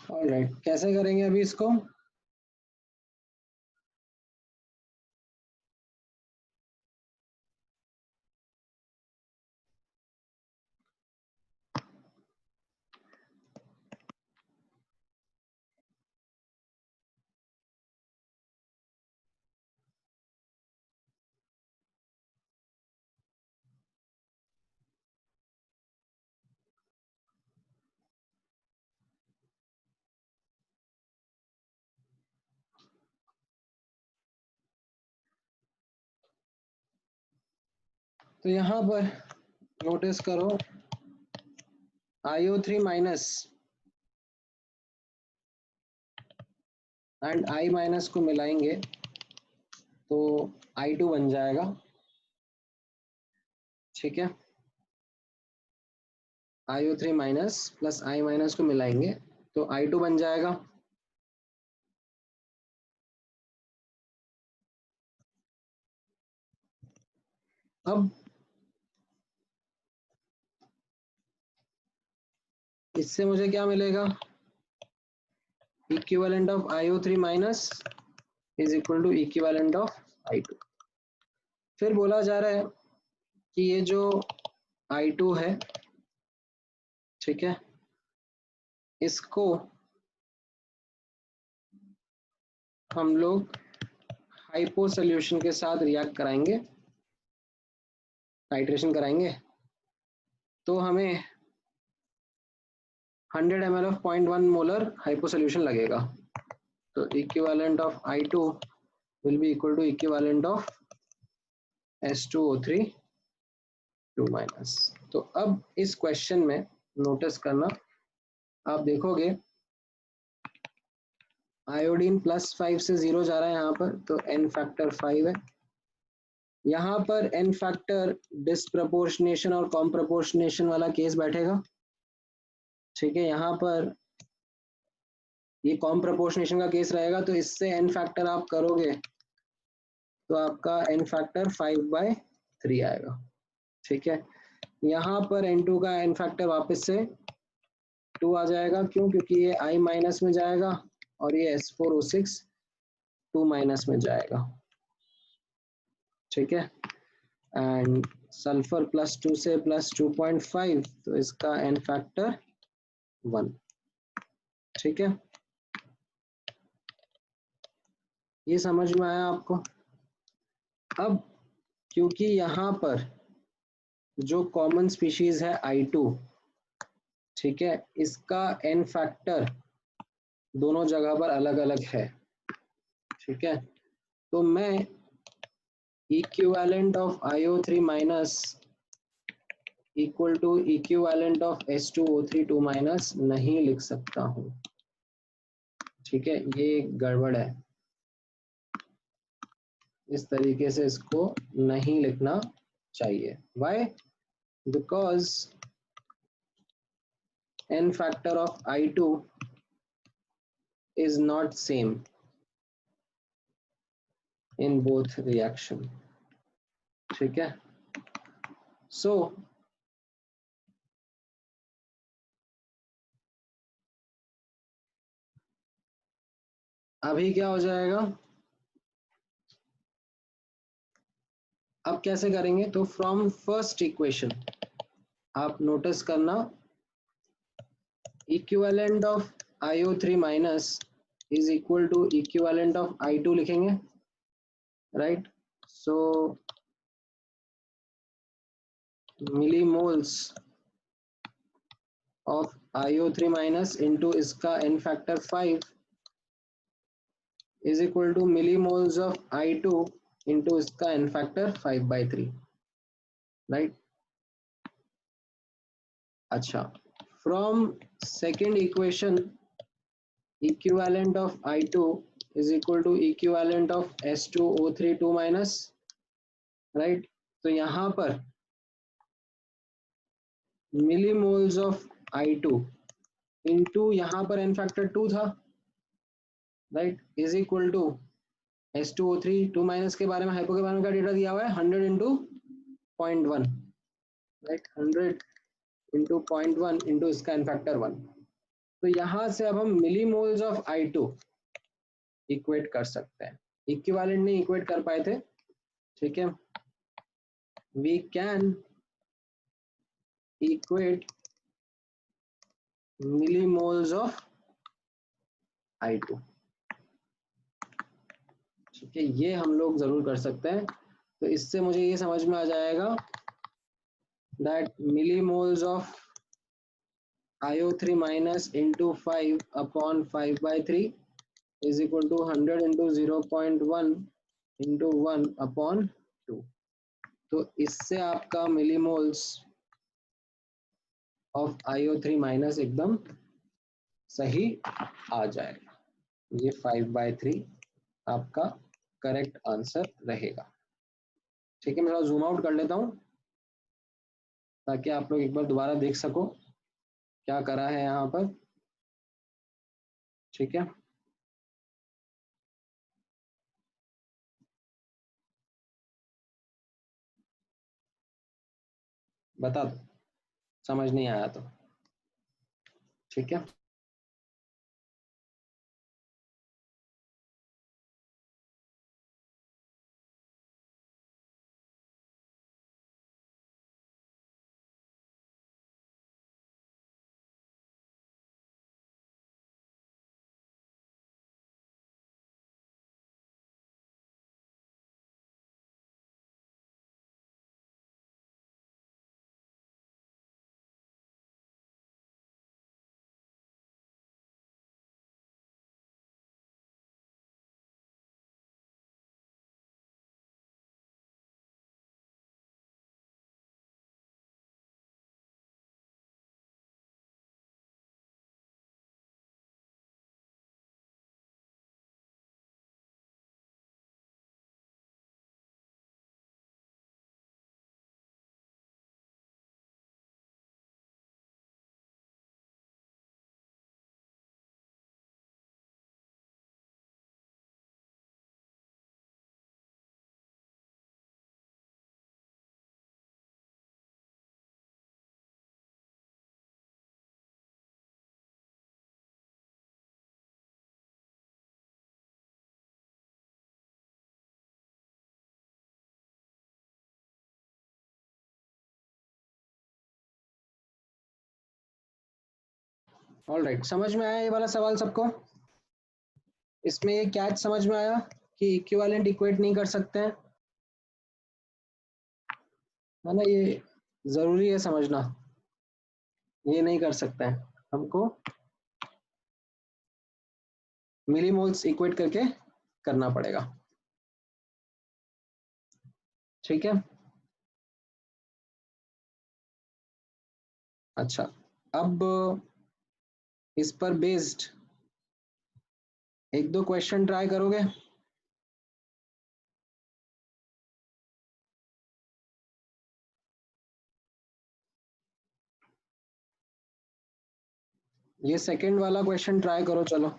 ऑलराइट, कैसे करेंगे अभी इसको? तो यहाँ पर नोटिस करो IO3 minus and I minus को मिलाएंगे तो I2 बन जाएगा, ठीक है। IO3 minus plus I minus को मिलाएंगे तो I2 बन जाएगा। अब इससे मुझे क्या मिलेगा? Equivalent of IO3 minus is equal to equivalent of I2। फिर बोला जा रहा है कि ये जो I2 है, ठीक है, इसको हम लोग हाइपो सोल्यूशन के साथ रिएक्ट कराएंगे, टाइट्रेशन कराएंगे, तो हमें 100 ml of 0.1 molar hypo solution लगेगा। तो equivalent of I2 will be equal to equivalent of H2O3 2 minus. तो अब इस क्वेश्चन में नोटिस करना, आप देखोगे आयोडीन +5 से 0 जा रहा है यहाँ पर, तो n फैक्टर 5 है। यहाँ पर n फैक्टर डिस्प्रपोर्शनेशन और कॉम्प्रपोर्शनेशन वाला केस बैठेगा, ठीक है। यहाँ पर ये कॉम्प्रपोर्शनेशन का केस रहेगा, तो इससे n फैक्टर आप करोगे तो आपका n फैक्टर 5/3 आएगा, ठीक है। यहाँ पर N2 का n फैक्टर वापस से 2 आ जाएगा, क्यों? क्योंकि ये I माइनस में जाएगा और ये S4O6 2 माइनस में जाएगा, ठीक है। एंड सल्फर +2 से +2.5, तो इसका n फैक्टर 1, ठीक है। ये समझ में आया आपको? अब क्योंकि यहाँ पर जो कॉमन स्पीशीज है I2, ठीक है, इसका n फैक्टर दोनों जगह पर अलग अलग है, ठीक है। तो मैं equivalent of IO3 minus equal to equivalent of H2O3 2 minus नहीं लिख सकता हूँ, ठीक है। ये गड़बड़ है, इस तरीके से इसको नहीं लिखना चाहिए। Why? Because n factor of I2 is not same in both reaction, ठीक है। So अभी क्या हो जाएगा? अब कैसे करेंगे? तो फ्रॉम फर्स्ट इक्वेशन आप नोटिस करना, equivalent of IO3 minus is equal to equivalent of I2 लिखेंगे, right. So millimoles of IO3 minus into इसका n factor 5 is equal to millimoles of I2 into इसका n फैक्टर 5/3, राइट। अच्छा, from second equation equivalent of I2 is equal to equivalent of H2O3 2 minus, right. तो यहाँ पर millimoles of I2 into यहाँ पर n factor 2 था, right, is equal to H2O3 2 minus के बारे में, हाइपो के बारे में क्या डेटा दिया हुआ है? 100 इंटू 0.1, राइट, 100 इंटू 0.1 इंटू इसका n फैक्टर 1। तो यहां से अब हम मिलीमोल्स ऑफ I2 इक्वेट कर सकते हैं, इक्विवेलेंट नहीं इक्वेट कर पाए थे, ठीक है। We can equate millimoles of I2, ठीक है, ये हम लोग जरूर कर सकते हैं। तो इससे मुझे ये समझ में आ जाएगा that millimoles of IO3 minus into 5 upon 5/3 is equal to 100 into 0.1 into 1 upon 2। तो इससे आपका मिलीमोल्स ऑफ IO3 माइनस एकदम सही आ जाएगा। ये 5/3 आपका करेक्ट आंसर रहेगा, ठीक है। मैं थोड़ा जूम आउट कर लेता हूँ ताकि आप लोग एक बार दोबारा देख सको क्या करा है यहाँ पर, ठीक है। बता दो समझ नहीं आया तो, ठीक है। ऑल राइट, समझ में आया ये वाला सवाल सबको? इसमें ये कैच समझ में आया कि इक्विवेलेंट इक्वेट नहीं कर सकते हैं, है ना? ये जरूरी है समझना, ये नहीं कर सकते हैं, हमको मिलीमोल्स इक्वेट करके करना पड़ेगा, ठीक है। अच्छा, अब इस पर बेस्ड एक दो क्वेश्चन ट्राई करोगे? ये सेकंड वाला क्वेश्चन ट्राई करो, चलो।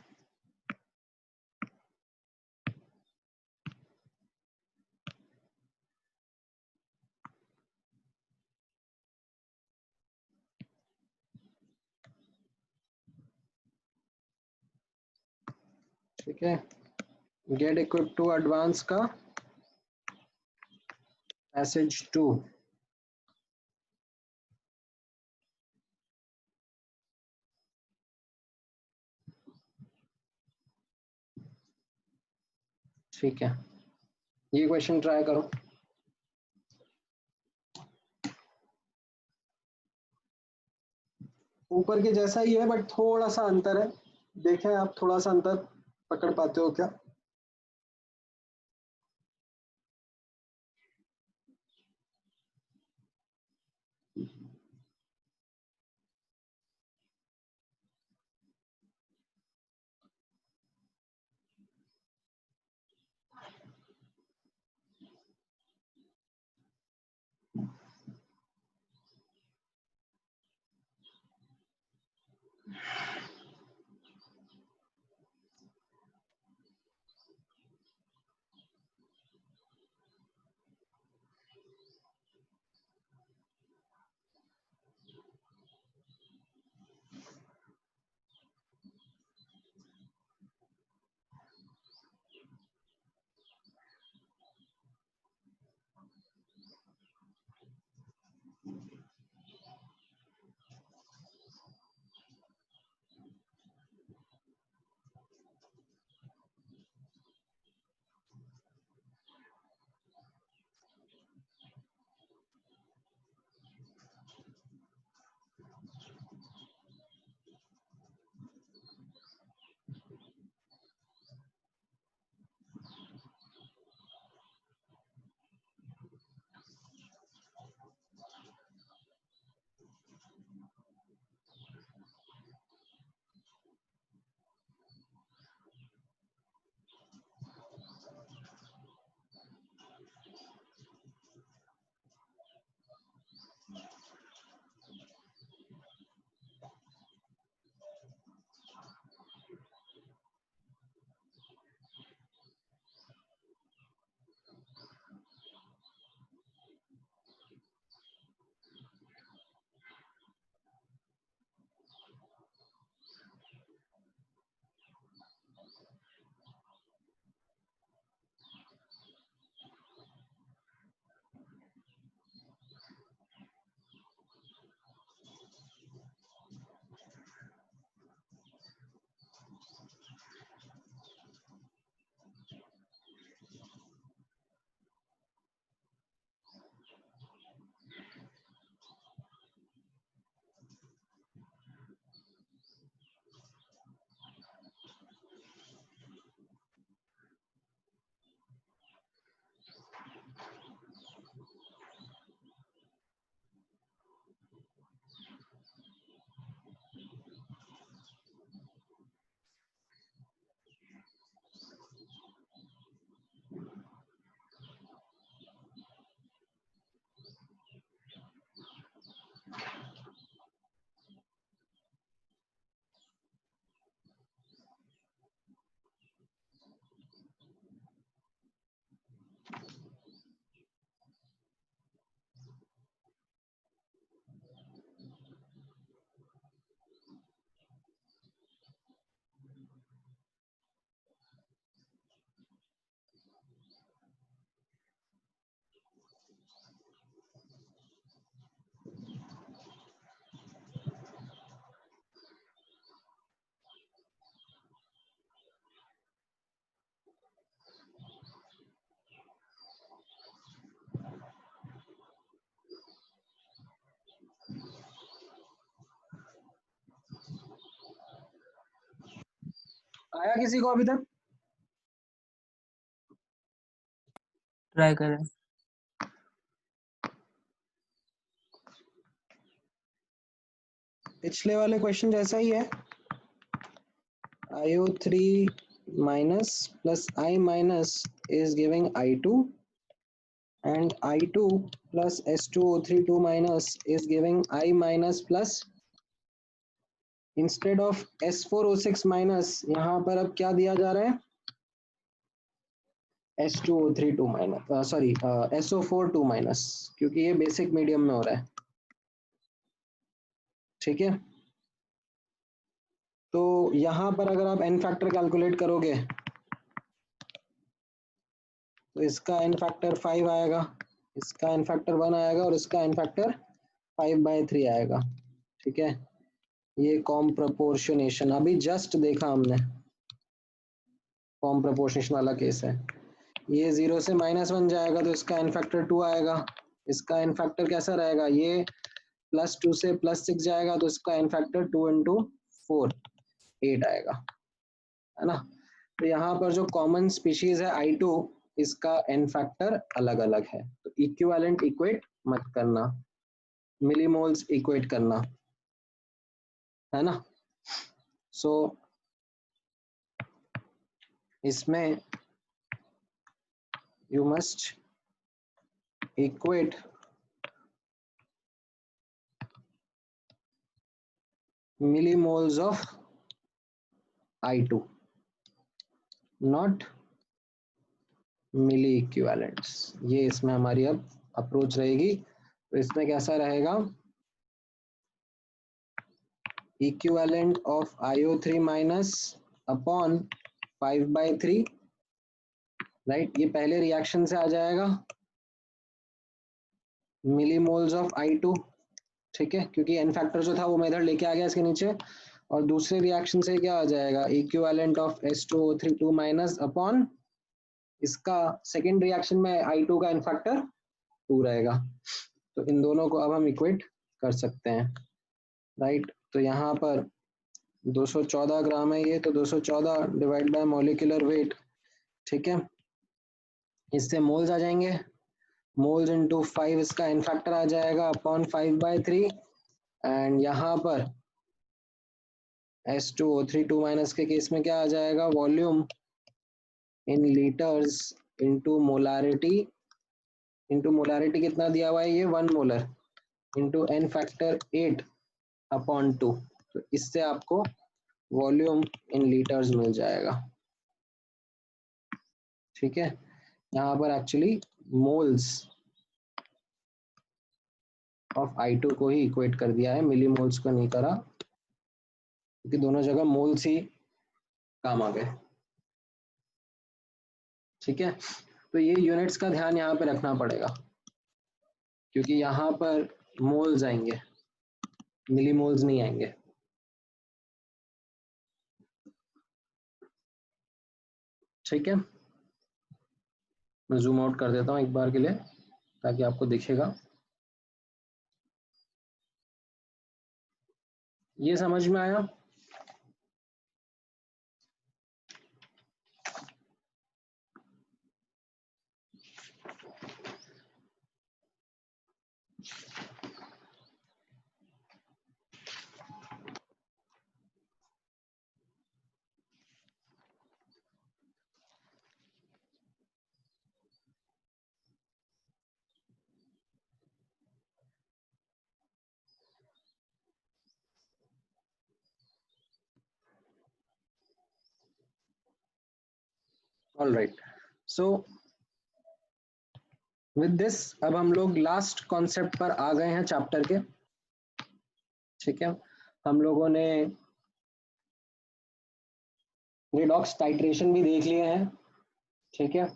ठीक है, गेट इक्विप टू एडवांस का पैसेज 2, ठीक है, ये क्वेश्चन ट्राई करो। ऊपर के जैसा ही है बट थोड़ा सा अंतर है, देखें आप थोड़ा सा अंतर पकड़ पाते हो क्या? आया किसी को अभी तक? ट्राई करें। पिछले वाले क्वेश्चन जैसा ही है, IO3 minus plus I minus is giving I2 and I2 plus S2O3 2 minus is giving I minus plus instead of S4O6 minus यहाँ पर अब क्या दिया जा रहा है? S2O3 2 minus sorry SO4 2 minus, क्योंकि ये बेसिक मीडियम में हो रहा है। ठीक है, तो यहाँ पर अगर आप एन फैक्टर कैलकुलेट करोगे तो इसका एन फैक्टर 5 आएगा, इसका एन फैक्टर 1 आएगा और इसका एन फैक्टर 5/3 आएगा। ठीक है, ये कॉम प्रपोर्शनेशन अभी जस्ट देखा हमने, कॉम प्रपोर्शनेशन वाला केस है। ये 0 से -1 जाएगा तो इसका एन फैक्टर 2 आएगा, इसका एन फैक्टर कैसा रहेगा, ये +2 से +6 जाएगा तो इसका एन फैक्टर 2 × 4 8 आएगा, है ना। तो यहाँ पर जो कॉमन स्पीशीज है I2, इसका एन फैक्टर अलग अलग है, तो इक्विवेलेंट इक्वेट मत करना, मिलीमोल्स इक्वेट करना, है ना। सो इसमें you must equate millimoles of I2, not milli equivalents। ये इसमें हमारी अब अप्रोच रहेगी। तो इसमें कैसा रहेगा, equivalent of IO3 minus upon 5/3, right. ये पहले रिएक्शन से आ जाएगा मिलीमोल्स ऑफ I2, ठीक है, क्योंकि एन फैक्टर जो था वो मैं इधर लेके आ गया इसके नीचे, और दूसरे रिएक्शन से क्या आ जाएगा, equivalent of S2O3 2 minus upon इसका सेकेंड रिएक्शन में I2 का एन फैक्टर 2 रहेगा। तो इन दोनों को अब हम इक्वेट कर सकते हैं, राइट। तो यहाँ पर 214 ग्राम है ये, तो 214 डिवाइड बाय मॉलिक्यूलर वेट, ठीक है, इससे मोल्स आ जाएंगे, मोल्स इंटू 5 इसका एन फैक्टर आ जाएगा अपॉन 5/3, एंड यहाँ पर S2O3 2 माइनस के केस में क्या आ जाएगा, वॉल्यूम इन litres into molarity, into molarity कितना दिया हुआ है, ये 1 मोलर इंटू एन फैक्टर 8/2, तो इससे आपको वॉल्यूम इन लीटर्स मिल जाएगा। ठीक है, यहाँ पर एक्चुअली मोल्स ऑफ I2 को ही इक्वेट कर दिया है, मिली मोल्स को नहीं करा, क्योंकि दोनों जगह मोल्स ही काम आ गए। ठीक है, तो ये यूनिट्स का ध्यान यहाँ पे रखना पड़ेगा, क्योंकि यहाँ पर मोल्स आएंगे, मिली मोल्स नहीं आएंगे। ठीक है, मैं जूम आउट कर देता हूँ एक बार के लिए ताकि आपको दिखेगा। ये समझ में आया? All right, so with this अब हम लोग लास्ट कॉन्सेप्ट पर आ गए हैं चैप्टर के। ठीक है, हम लोगों ने रिडॉक्स टाइट्रेशन भी देख लिए हैं। ठीक है,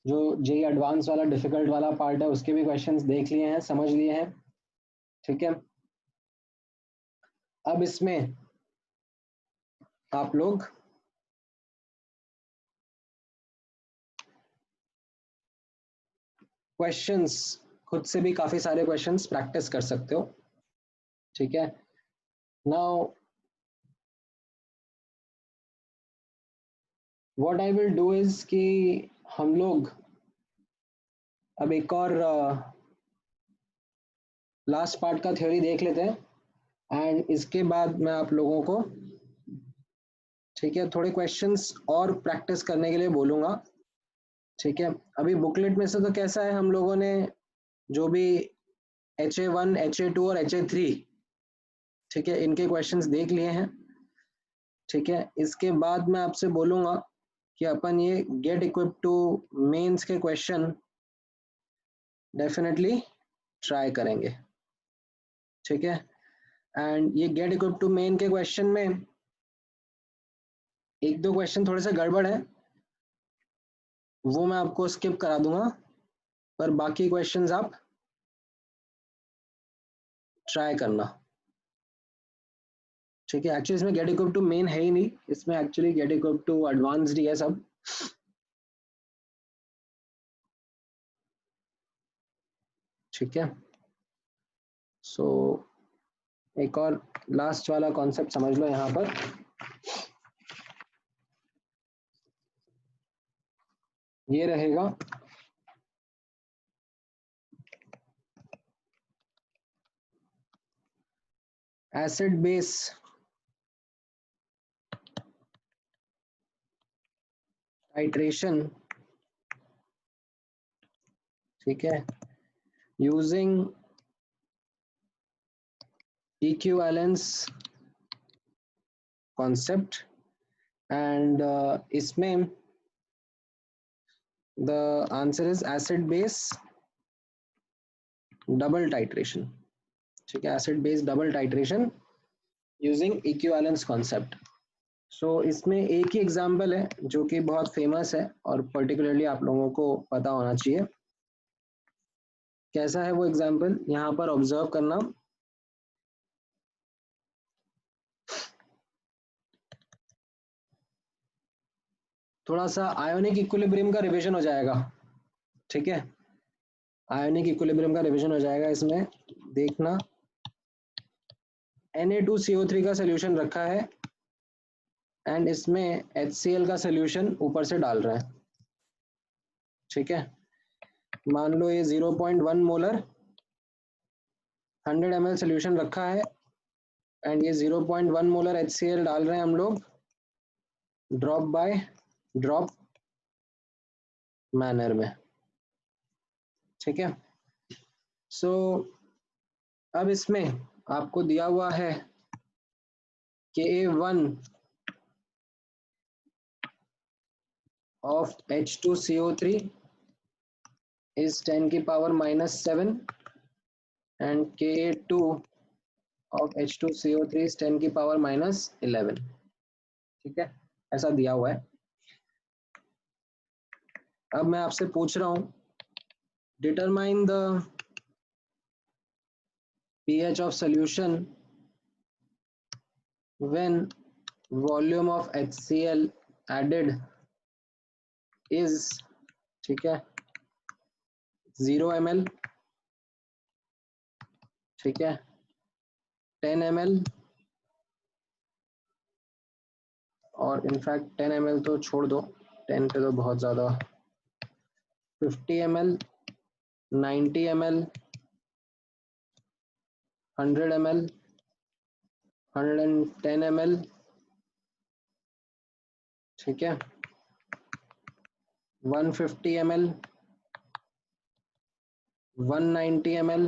जो जेई एडवांस वाला डिफिकल्ट वाला पार्ट है उसके भी क्वेश्चंस देख लिए हैं, समझ लिए हैं। ठीक है, अब इसमें आप लोग क्वेश्चंस खुद से भी काफी सारे क्वेश्चंस प्रैक्टिस कर सकते हो। ठीक है, now what I will do is कि हम लोग अब एक और लास्ट पार्ट का थ्योरी देख लेते हैं एंड इसके बाद मैं आप लोगों को, ठीक है, थोड़े क्वेश्चंस और प्रैक्टिस करने के लिए बोलूंगा। ठीक है, अभी बुकलेट में से तो कैसा है, हम लोगों ने जो भी HA1 HA2 और HA3, ठीक है, इनके क्वेश्चंस देख लिए हैं। ठीक है, इसके बाद मैं आपसे बोलूंगा कि अपन ये गेट इक्विप टू मेंस के क्वेश्चन डेफिनेटली ट्राई करेंगे। ठीक है, एंड ये गेट इक्विप टू मेन के क्वेश्चन में एक दो क्वेश्चन थोड़े से गड़बड़ है, वो मैं आपको स्किप करा दूंगा, पर बाकी क्वेश्चंस आप ट्राई करना। ठीक है, एक्चुअली इसमें गेट इक्विप टू मेन है ही नहीं, इसमें actually get equip to advanced ही है सब। ठीक है, सो एक और लास्ट वाला कॉन्सेप्ट समझ लो यहाँ पर। ये रहेगा एसिड बेस टाइट्रेशन, ठीक है, यूजिंग इक्विवेलेंस कॉन्सेप्ट एंड इसमें the answer is acid base double titration. ठीक है, acid base double titration using equivalence concept. So इसमें एक ही एग्जांपल है जो कि बहुत फेमस है और पर्टिकुलरली आप लोगों को पता होना चाहिए। कैसा है वो एग्जांपल, यहाँ पर ऑब्जर्व करना। थोड़ा सा आयोनिक इक्विलिब्रियम का रिवीजन हो जाएगा। ठीक है, आयोनिक इक्विलिब्रियम का रिवीजन हो जाएगा। इसमें देखना Na2CO3 का सोल्यूशन रखा है एंड इसमें HCl का सोल्यूशन ऊपर से डाल रहे हैं। ठीक है, मान लो ये 0.1 मोलर 100 ml सोल्यूशन रखा है एंड ये 0.1 मोलर HCl डाल रहे हैं हम लोग ड्रॉप बाय ड्रॉप मैनर में। ठीक है, सो अब इसमें आपको दिया हुआ है Ka1 of H2CO3 is 10 की power -7 and Ka2 of H2CO3 is 10 की पावर -11। ठीक है, ऐसा दिया हुआ है। अब मैं आपसे पूछ रहा हूं, determine the pH of solution when volume of HCl added is, ठीक है, 0 ml, ठीक है, 10 ml और इनफैक्ट 10 ml तो छोड़ दो, 10 पे तो बहुत ज़्यादा, 50 ml, 90 ml, 100 ml, 110 ml, ठीक है, 150 ml, 190 ml,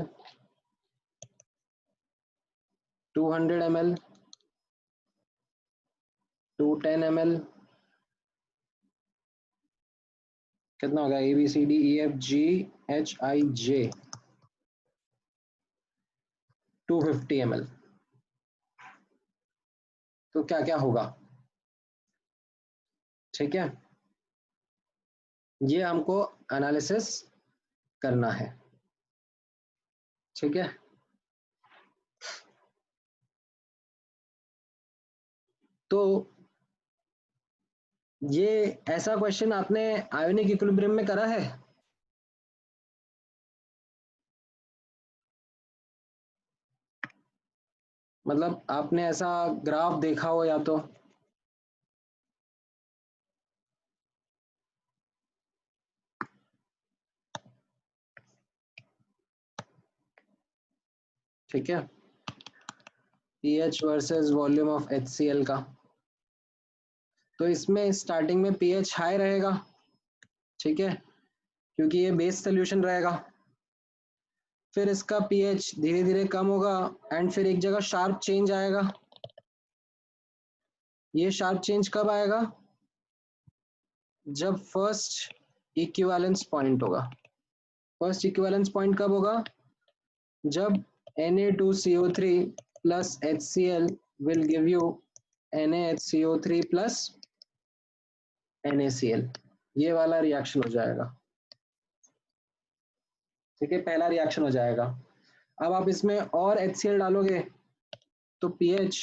200 ml, 210 ml, कितना होगा, ABCDEFGHIJ 250 ml। तो क्या क्या होगा? ठीक है, ये हमको एनालिसिस करना है। ठीक है, तो ये ऐसा क्वेश्चन आपने आयोनिक इक्विलिब्रियम में करा है? मतलब आपने ऐसा ग्राफ देखा हो या तो ठीक है, pH versus volume of HCl का। तो इसमें स्टार्टिंग में pH हाई रहेगा, ठीक है, क्योंकि ये बेस सोल्यूशन रहेगा। फिर इसका pH धीरे धीरे कम होगा एंड फिर एक जगह शार्प चेंज आएगा। ये शार्प चेंज कब आएगा? जब फर्स्ट इक्विवेलेंस पॉइंट होगा। फर्स्ट इक्विवेलेंस पॉइंट कब होगा? जब Na2CO3 plus HCl will give you NaHCO3 plus NaCl, ये वाला रिएक्शन हो जाएगा। ठीक है, पहला रिएक्शन हो जाएगा। अब आप इसमें और HCl डालोगे तो pH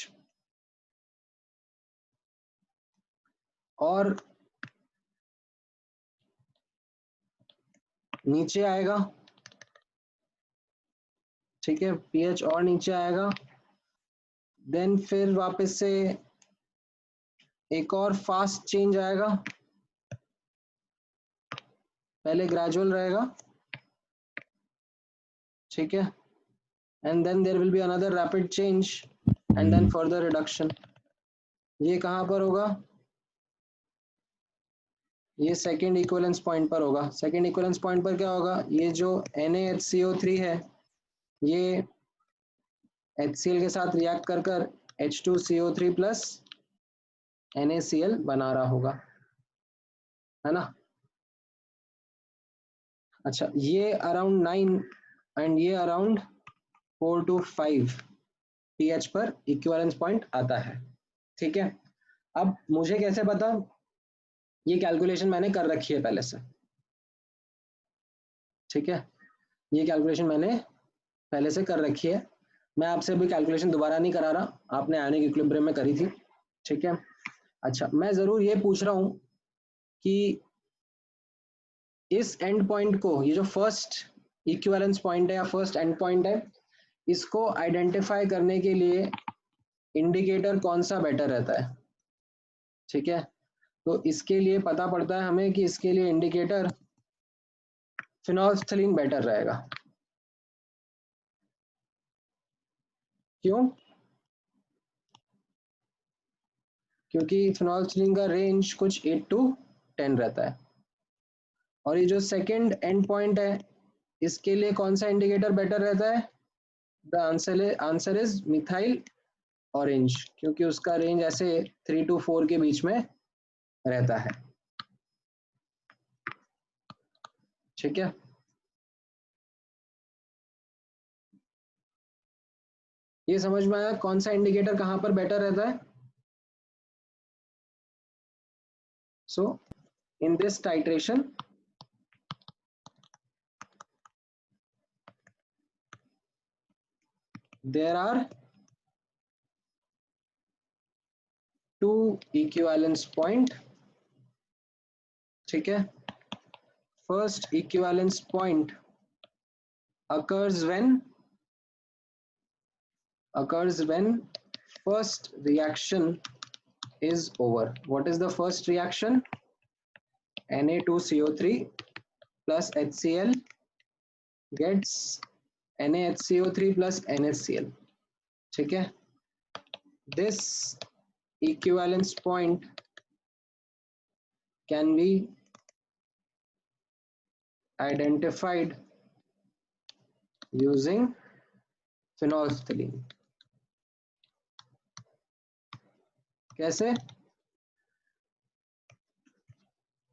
और नीचे आएगा। ठीक है, pH और नीचे आएगा। देन फिर वापस से एक और फास्ट चेंज आएगा। पहले ग्रेजुअल रहेगा, ठीक है, and then there will be another rapid change and then further reduction। ये कहाँ पर होगा? ये सेकेंड इक्विवेलेंस पॉइंट पर होगा। सेकेंड इक्विवेलेंस पॉइंट पर क्या होगा? ये जो NaHCO3 है ये HCl के साथ रिएक्ट कर कर H2CO3 प्लस NaCl बना रहा होगा, है ना। अच्छा, ये अराउंड 9 एंड ये अराउंड 4 to 5 pH पर इक्विवेलेंस पॉइंट आता है। ठीक है, अब मुझे कैसे पता? ये कैलकुलेशन मैंने कर रखी है पहले से। ठीक है, ये कैलकुलेशन मैंने पहले से कर रखी है। मैं आपसे अभी कैलकुलेशन दोबारा नहीं करा रहा, आपने आयोनिक इक्विलिब्रियम में करी थी। ठीक है, अच्छा, मैं जरूर ये पूछ रहा हूं कि इस एंड पॉइंट को, ये जो फर्स्ट इक्विवेलेंस पॉइंट है या फर्स्ट एंड पॉइंट है, इसको आइडेंटिफाई करने के लिए इंडिकेटर कौन सा बेटर रहता है? ठीक है, तो इसके लिए पता पड़ता है हमें कि इसके लिए इंडिकेटर फिनोल्फ्थलीन बेटर रहेगा। क्यों? क्योंकि फिनोल्फ्थलीन का रेंज कुछ 8 to 10 रहता है। और ये जो सेकंड एंड पॉइंट है, इसके लिए कौन सा इंडिकेटर बेटर रहता है? The answer is methyl orange, क्योंकि उसका रेंज ऐसे 3 to 4 के बीच में रहता है। ठीक है, ये समझ में आया कौन सा इंडिकेटर कहां पर बेटर रहता है? So in this titration there are two equivalence point। ठीक है, first equivalence point occurs when first reaction is over। What is the first reaction? Na2CO3 plus HCl gets NaHCO3 plus NaCl। ठीक है, this equivalence point can be identified using phenolphthalein। कैसे?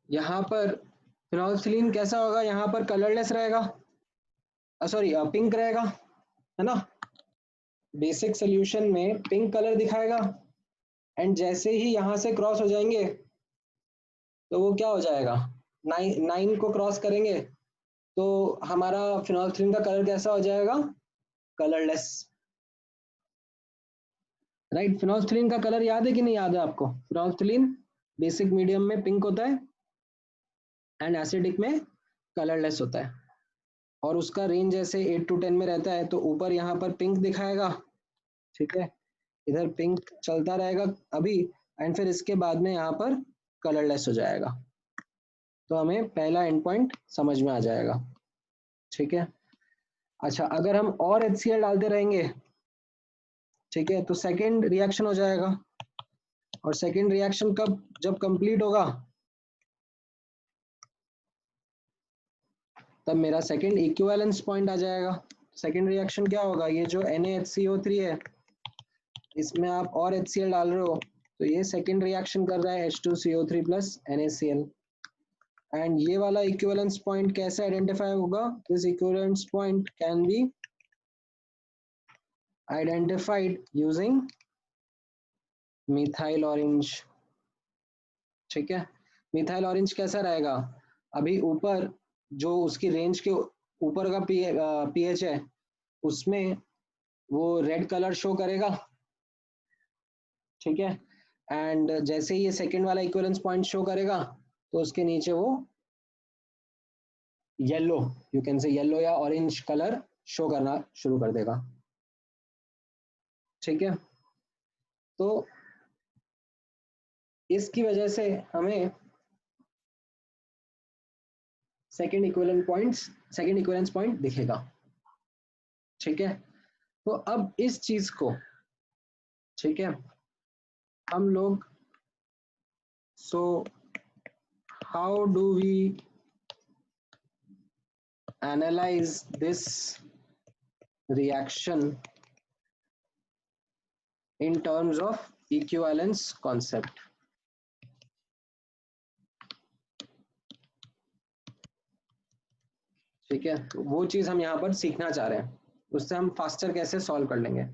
यहाँ पर phenolphthalein कैसा होगा? यहाँ पर कलरलेस रहेगा, सॉरी पिंक रहेगा, है ना। बेसिक सोल्यूशन में पिंक कलर दिखाएगा एंड जैसे ही यहाँ से क्रॉस हो जाएंगे तो वो क्या हो जाएगा? 9 को क्रॉस करेंगे तो हमारा फिनोल्फथलीन का कलर कैसा हो जाएगा? Colourless, right. फिनोल्फथलीन का कलर याद है कि नहीं याद है आपको? फिनोल्फथलीन बेसिक मीडियम में पिंक होता है एंड एसिडिक में कलरलेस होता है, और उसका रेंज जैसे 8 to 10 में रहता है। तो ऊपर यहाँ पर पिंक दिखाएगा, ठीक है, इधर पिंक चलता रहेगा अभी एंड फिर इसके बाद में यहाँ पर कलरलेस हो जाएगा। तो हमें पहला एंड पॉइंट समझ में आ जाएगा। ठीक है, अच्छा, अगर हम और HCl डालते रहेंगे, ठीक है, तो सेकेंड रिएक्शन हो जाएगा, और सेकेंड रिएक्शन कब, जब कंप्लीट होगा तब मेरा सेकेंड इक्विवेलेंस पॉइंट आ जाएगा। सेकेंड रिएक्शन क्या होगा, ये जो NaHCO3 है इसमें आप और HCl डाल रहे हो, तो ये सेकेंड रिएक्शन कर रहा है H2CO3 प्लस NaCl। एंड ये वाला इक्विवेलेंस पॉइंट कैसे आइडेंटिफाई होगा, this equivalence point can be identified using methyl orange. ठीक है, मिथाइल ऑरेंज कैसा रहेगा, अभी ऊपर जो उसकी रेंज के ऊपर का पीएच है उसमें वो रेड कलर शो करेगा, ठीक है, एंड जैसे ही ये सेकेंड वाला इक्विवेलेंस पॉइंट शो करेगा तो उसके नीचे वो yellow, you can say yellow या ऑरेंज कलर शो करना शुरू कर देगा। ठीक है, तो इसकी वजह से हमें सेकेंड इक्विवेलेंस पॉइंट दिखेगा। ठीक है, तो अब इस चीज को, ठीक है, हम लोग, so how do we analyse this reaction in terms of equivalence concept। ठीक है, तो वो चीज हम यहाँ पर सीखना चाह रहे हैं, उससे हम फास्टर कैसे सॉल्व कर लेंगे।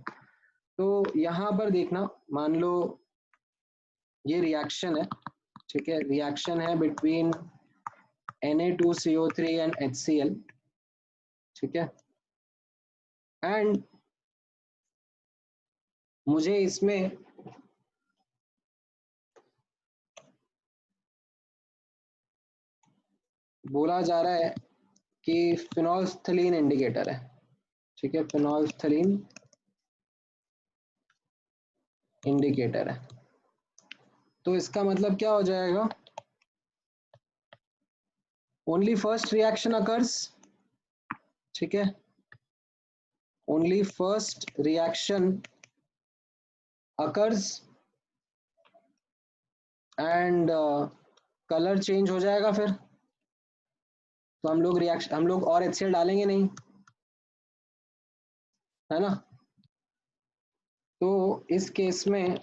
तो यहाँ पर देखना, मान लो ये रिएक्शन है, ठीक है, रिएक्शन है बिटवीन Na2CO3 एंड HCl, ठीक है, एंड मुझे इसमें बोला जा रहा है कि फिनोल्फ्थलीन इंडिकेटर है, ठीक है, फिनोल्फ्थलीन इंडिकेटर है। तो इसका मतलब क्या हो जाएगा, ओनली फर्स्ट रिएक्शन अकर्स, ठीक है, only first reaction occurs and colour change हो जाएगा फिर, तो हम लोग और HCl डालेंगे नहीं, है ना। तो इस केस में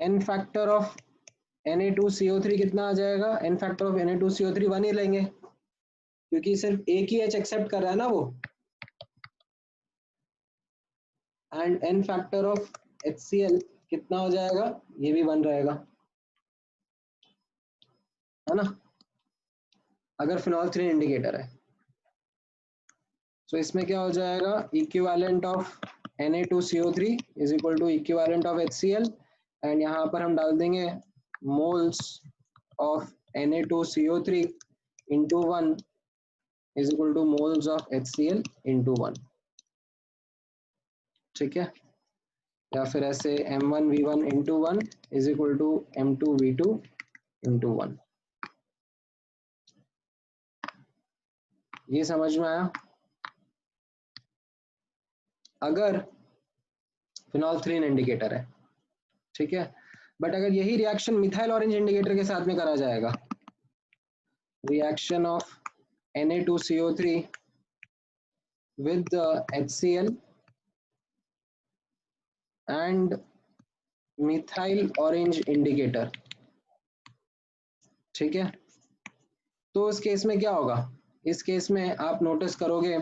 n फैक्टर ऑफ Na2CO3 कितना आ जाएगा, n फैक्टर ऑफ Na2CO3 1 ही लेंगे, क्योंकि सिर्फ एक ही H एक्सेप्ट कर रहा है ना वो, and n factor of HCl कितना हो जाएगा, ये भी 1 रहेगा, है ना, अगर फिनोल्फ्थलीन इंडिकेटर है। तो इसमें क्या हो जाएगा, equivalent of Na2CO3 is equal to equivalent of HCl, and यहाँ पर हम डाल देंगे moles of Na2CO3 into 1 is equal to moles of HCl into 1। ठीक है, या फिर ऐसे M1V1 into 1 is equal to M2V2 into 1। ये समझ में आया, अगर फिनोल्फ्थलीन इंडिकेटर है, ठीक है, बट अगर यही रिएक्शन मिथाइल ऑरेंज इंडिकेटर के साथ में करा जाएगा, reaction of Na2CO3 with HCl and methyl orange indicator, ठीक है, तो इस केस में क्या होगा, इस केस में आप नोटिस करोगे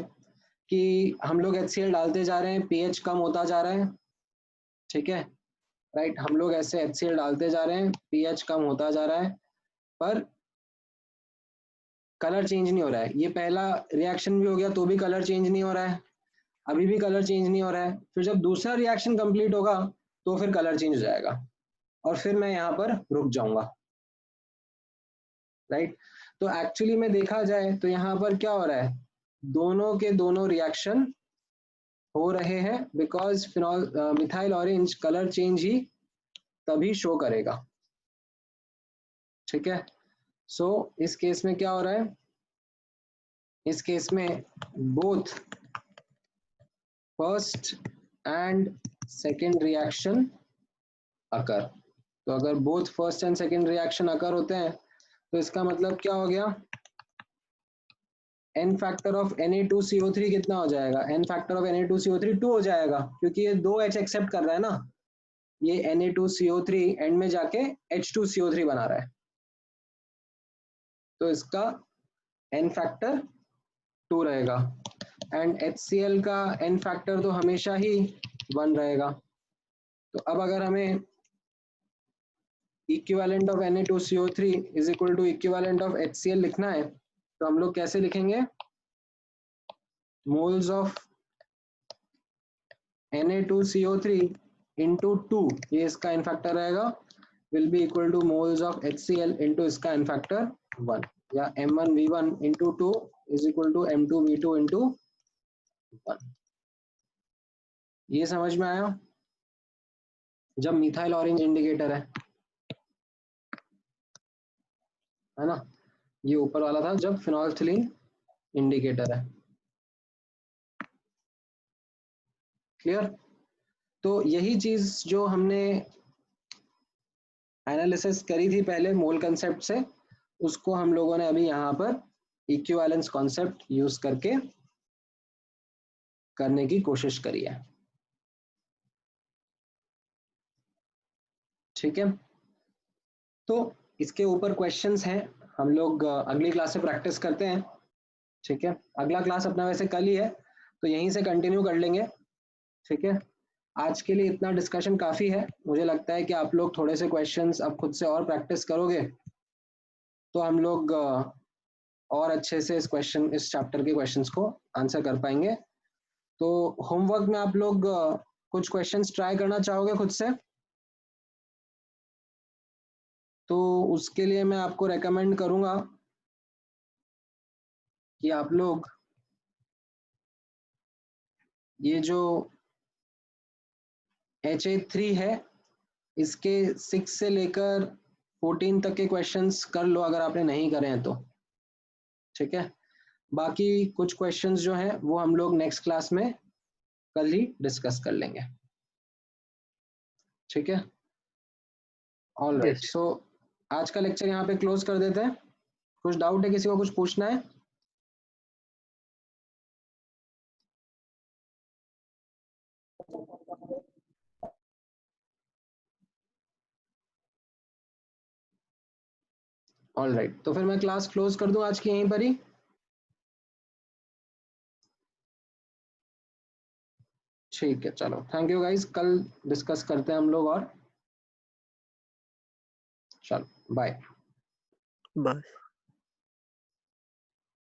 कि हम लोग HCl डालते जा रहे हैं, pH कम होता जा रहा है, ठीक है, राइट, हम लोग ऐसे HCl डालते जा रहे हैं, pH कम होता जा रहा है, पर कलर चेंज नहीं हो रहा है। ये पहला रिएक्शन भी हो गया तो भी कलर चेंज नहीं हो रहा है, अभी भी कलर चेंज नहीं हो रहा है, फिर जब दूसरा रिएक्शन कंप्लीट होगा तो फिर कलर चेंज हो जाएगा, और फिर मैं यहाँ पर रुक जाऊंगा, राइट। तो एक्चुअली में देखा जाए तो यहाँ पर क्या हो रहा है, दोनों के दोनों रिएक्शन हो रहे हैं, because methyl orange colour change ही तभी शो करेगा। ठीक है, सो इस केस में क्या हो रहा है, इस केस में both first and second reaction occur. तो अगर both first and second reaction occur होते हैं तो इसका मतलब क्या हो गया, n फैक्टर ऑफ Na2CO3 कितना हो जाएगा, n फैक्टर ऑफ Na2CO3 2 हो जाएगा, क्योंकि ये 2 H एक्सेप्ट कर रहा है ना, ये Na2CO3 एंड में जाके H2CO3 बना रहा है, तो इसका n फैक्टर 2 रहेगा। एंड HCl का n फैक्टर तो हमेशा ही 1 रहेगा। तो अब अगर हमें equivalent of Na2CO3 is equal to equivalent of HCl लिखना है, तो हम लोग कैसे लिखेंगे, मोल्स ऑफ Na2CO3 इंटू 2, ये इसका n फैक्टर रहेगा, will be equal to moles of HCl into इसका n फैक्टर 1, या M1V1 into 2 is equal to M2V2 into 1। ये समझ में आया? जब मिथाइल ऑरेंज इंडिकेटर है ना, ये ऊपर वाला था जब फिनोल्फथलीन इंडिकेटर है। क्लियर? तो यही चीज जो हमने एनालिसिस करी थी पहले मोल कंसेप्ट से, उसको हम लोगों ने अभी यहाँ पर इक्विवेलेंस कॉन्सेप्ट यूज करके करने की कोशिश करी है। ठीक है, तो इसके ऊपर क्वेश्चंस हैं, हम लोग अगली क्लास से प्रैक्टिस करते हैं। ठीक है, अगला क्लास अपना वैसे कल ही है, तो यहीं से कंटिन्यू कर लेंगे। ठीक है, आज के लिए इतना डिस्कशन काफी है। मुझे लगता है कि आप लोग थोड़े से क्वेश्चंस अब खुद से और प्रैक्टिस करोगे तो हम लोग और अच्छे से इस चैप्टर के क्वेश्चंस को आंसर कर पाएंगे। तो होमवर्क में आप लोग कुछ क्वेश्चंस ट्राई करना चाहोगे खुद से, तो उसके लिए मैं आपको रेकमेंड करूंगा कि आप लोग ये जो HA3 है इसके 6 से लेकर 14 तक के क्वेश्चंस कर लो अगर आपने नहीं करे हैं तो। ठीक है, बाकी कुछ क्वेश्चंस जो हैं वो हम लोग नेक्स्ट क्लास में कल ही डिस्कस कर लेंगे। ठीक है, ऑल राइट। सो आज का लेक्चर यहाँ पे क्लोज कर देते हैं। कुछ डाउट है, किसी को कुछ पूछना है? ऑल राइट, तो फिर मैं क्लास क्लोज कर दूं आज की यहीं पर ही। ठीक है, चलो, थैंक यू गाइस, कल डिस्कस करते हैं हम लोग और। चलो, बाय। बस।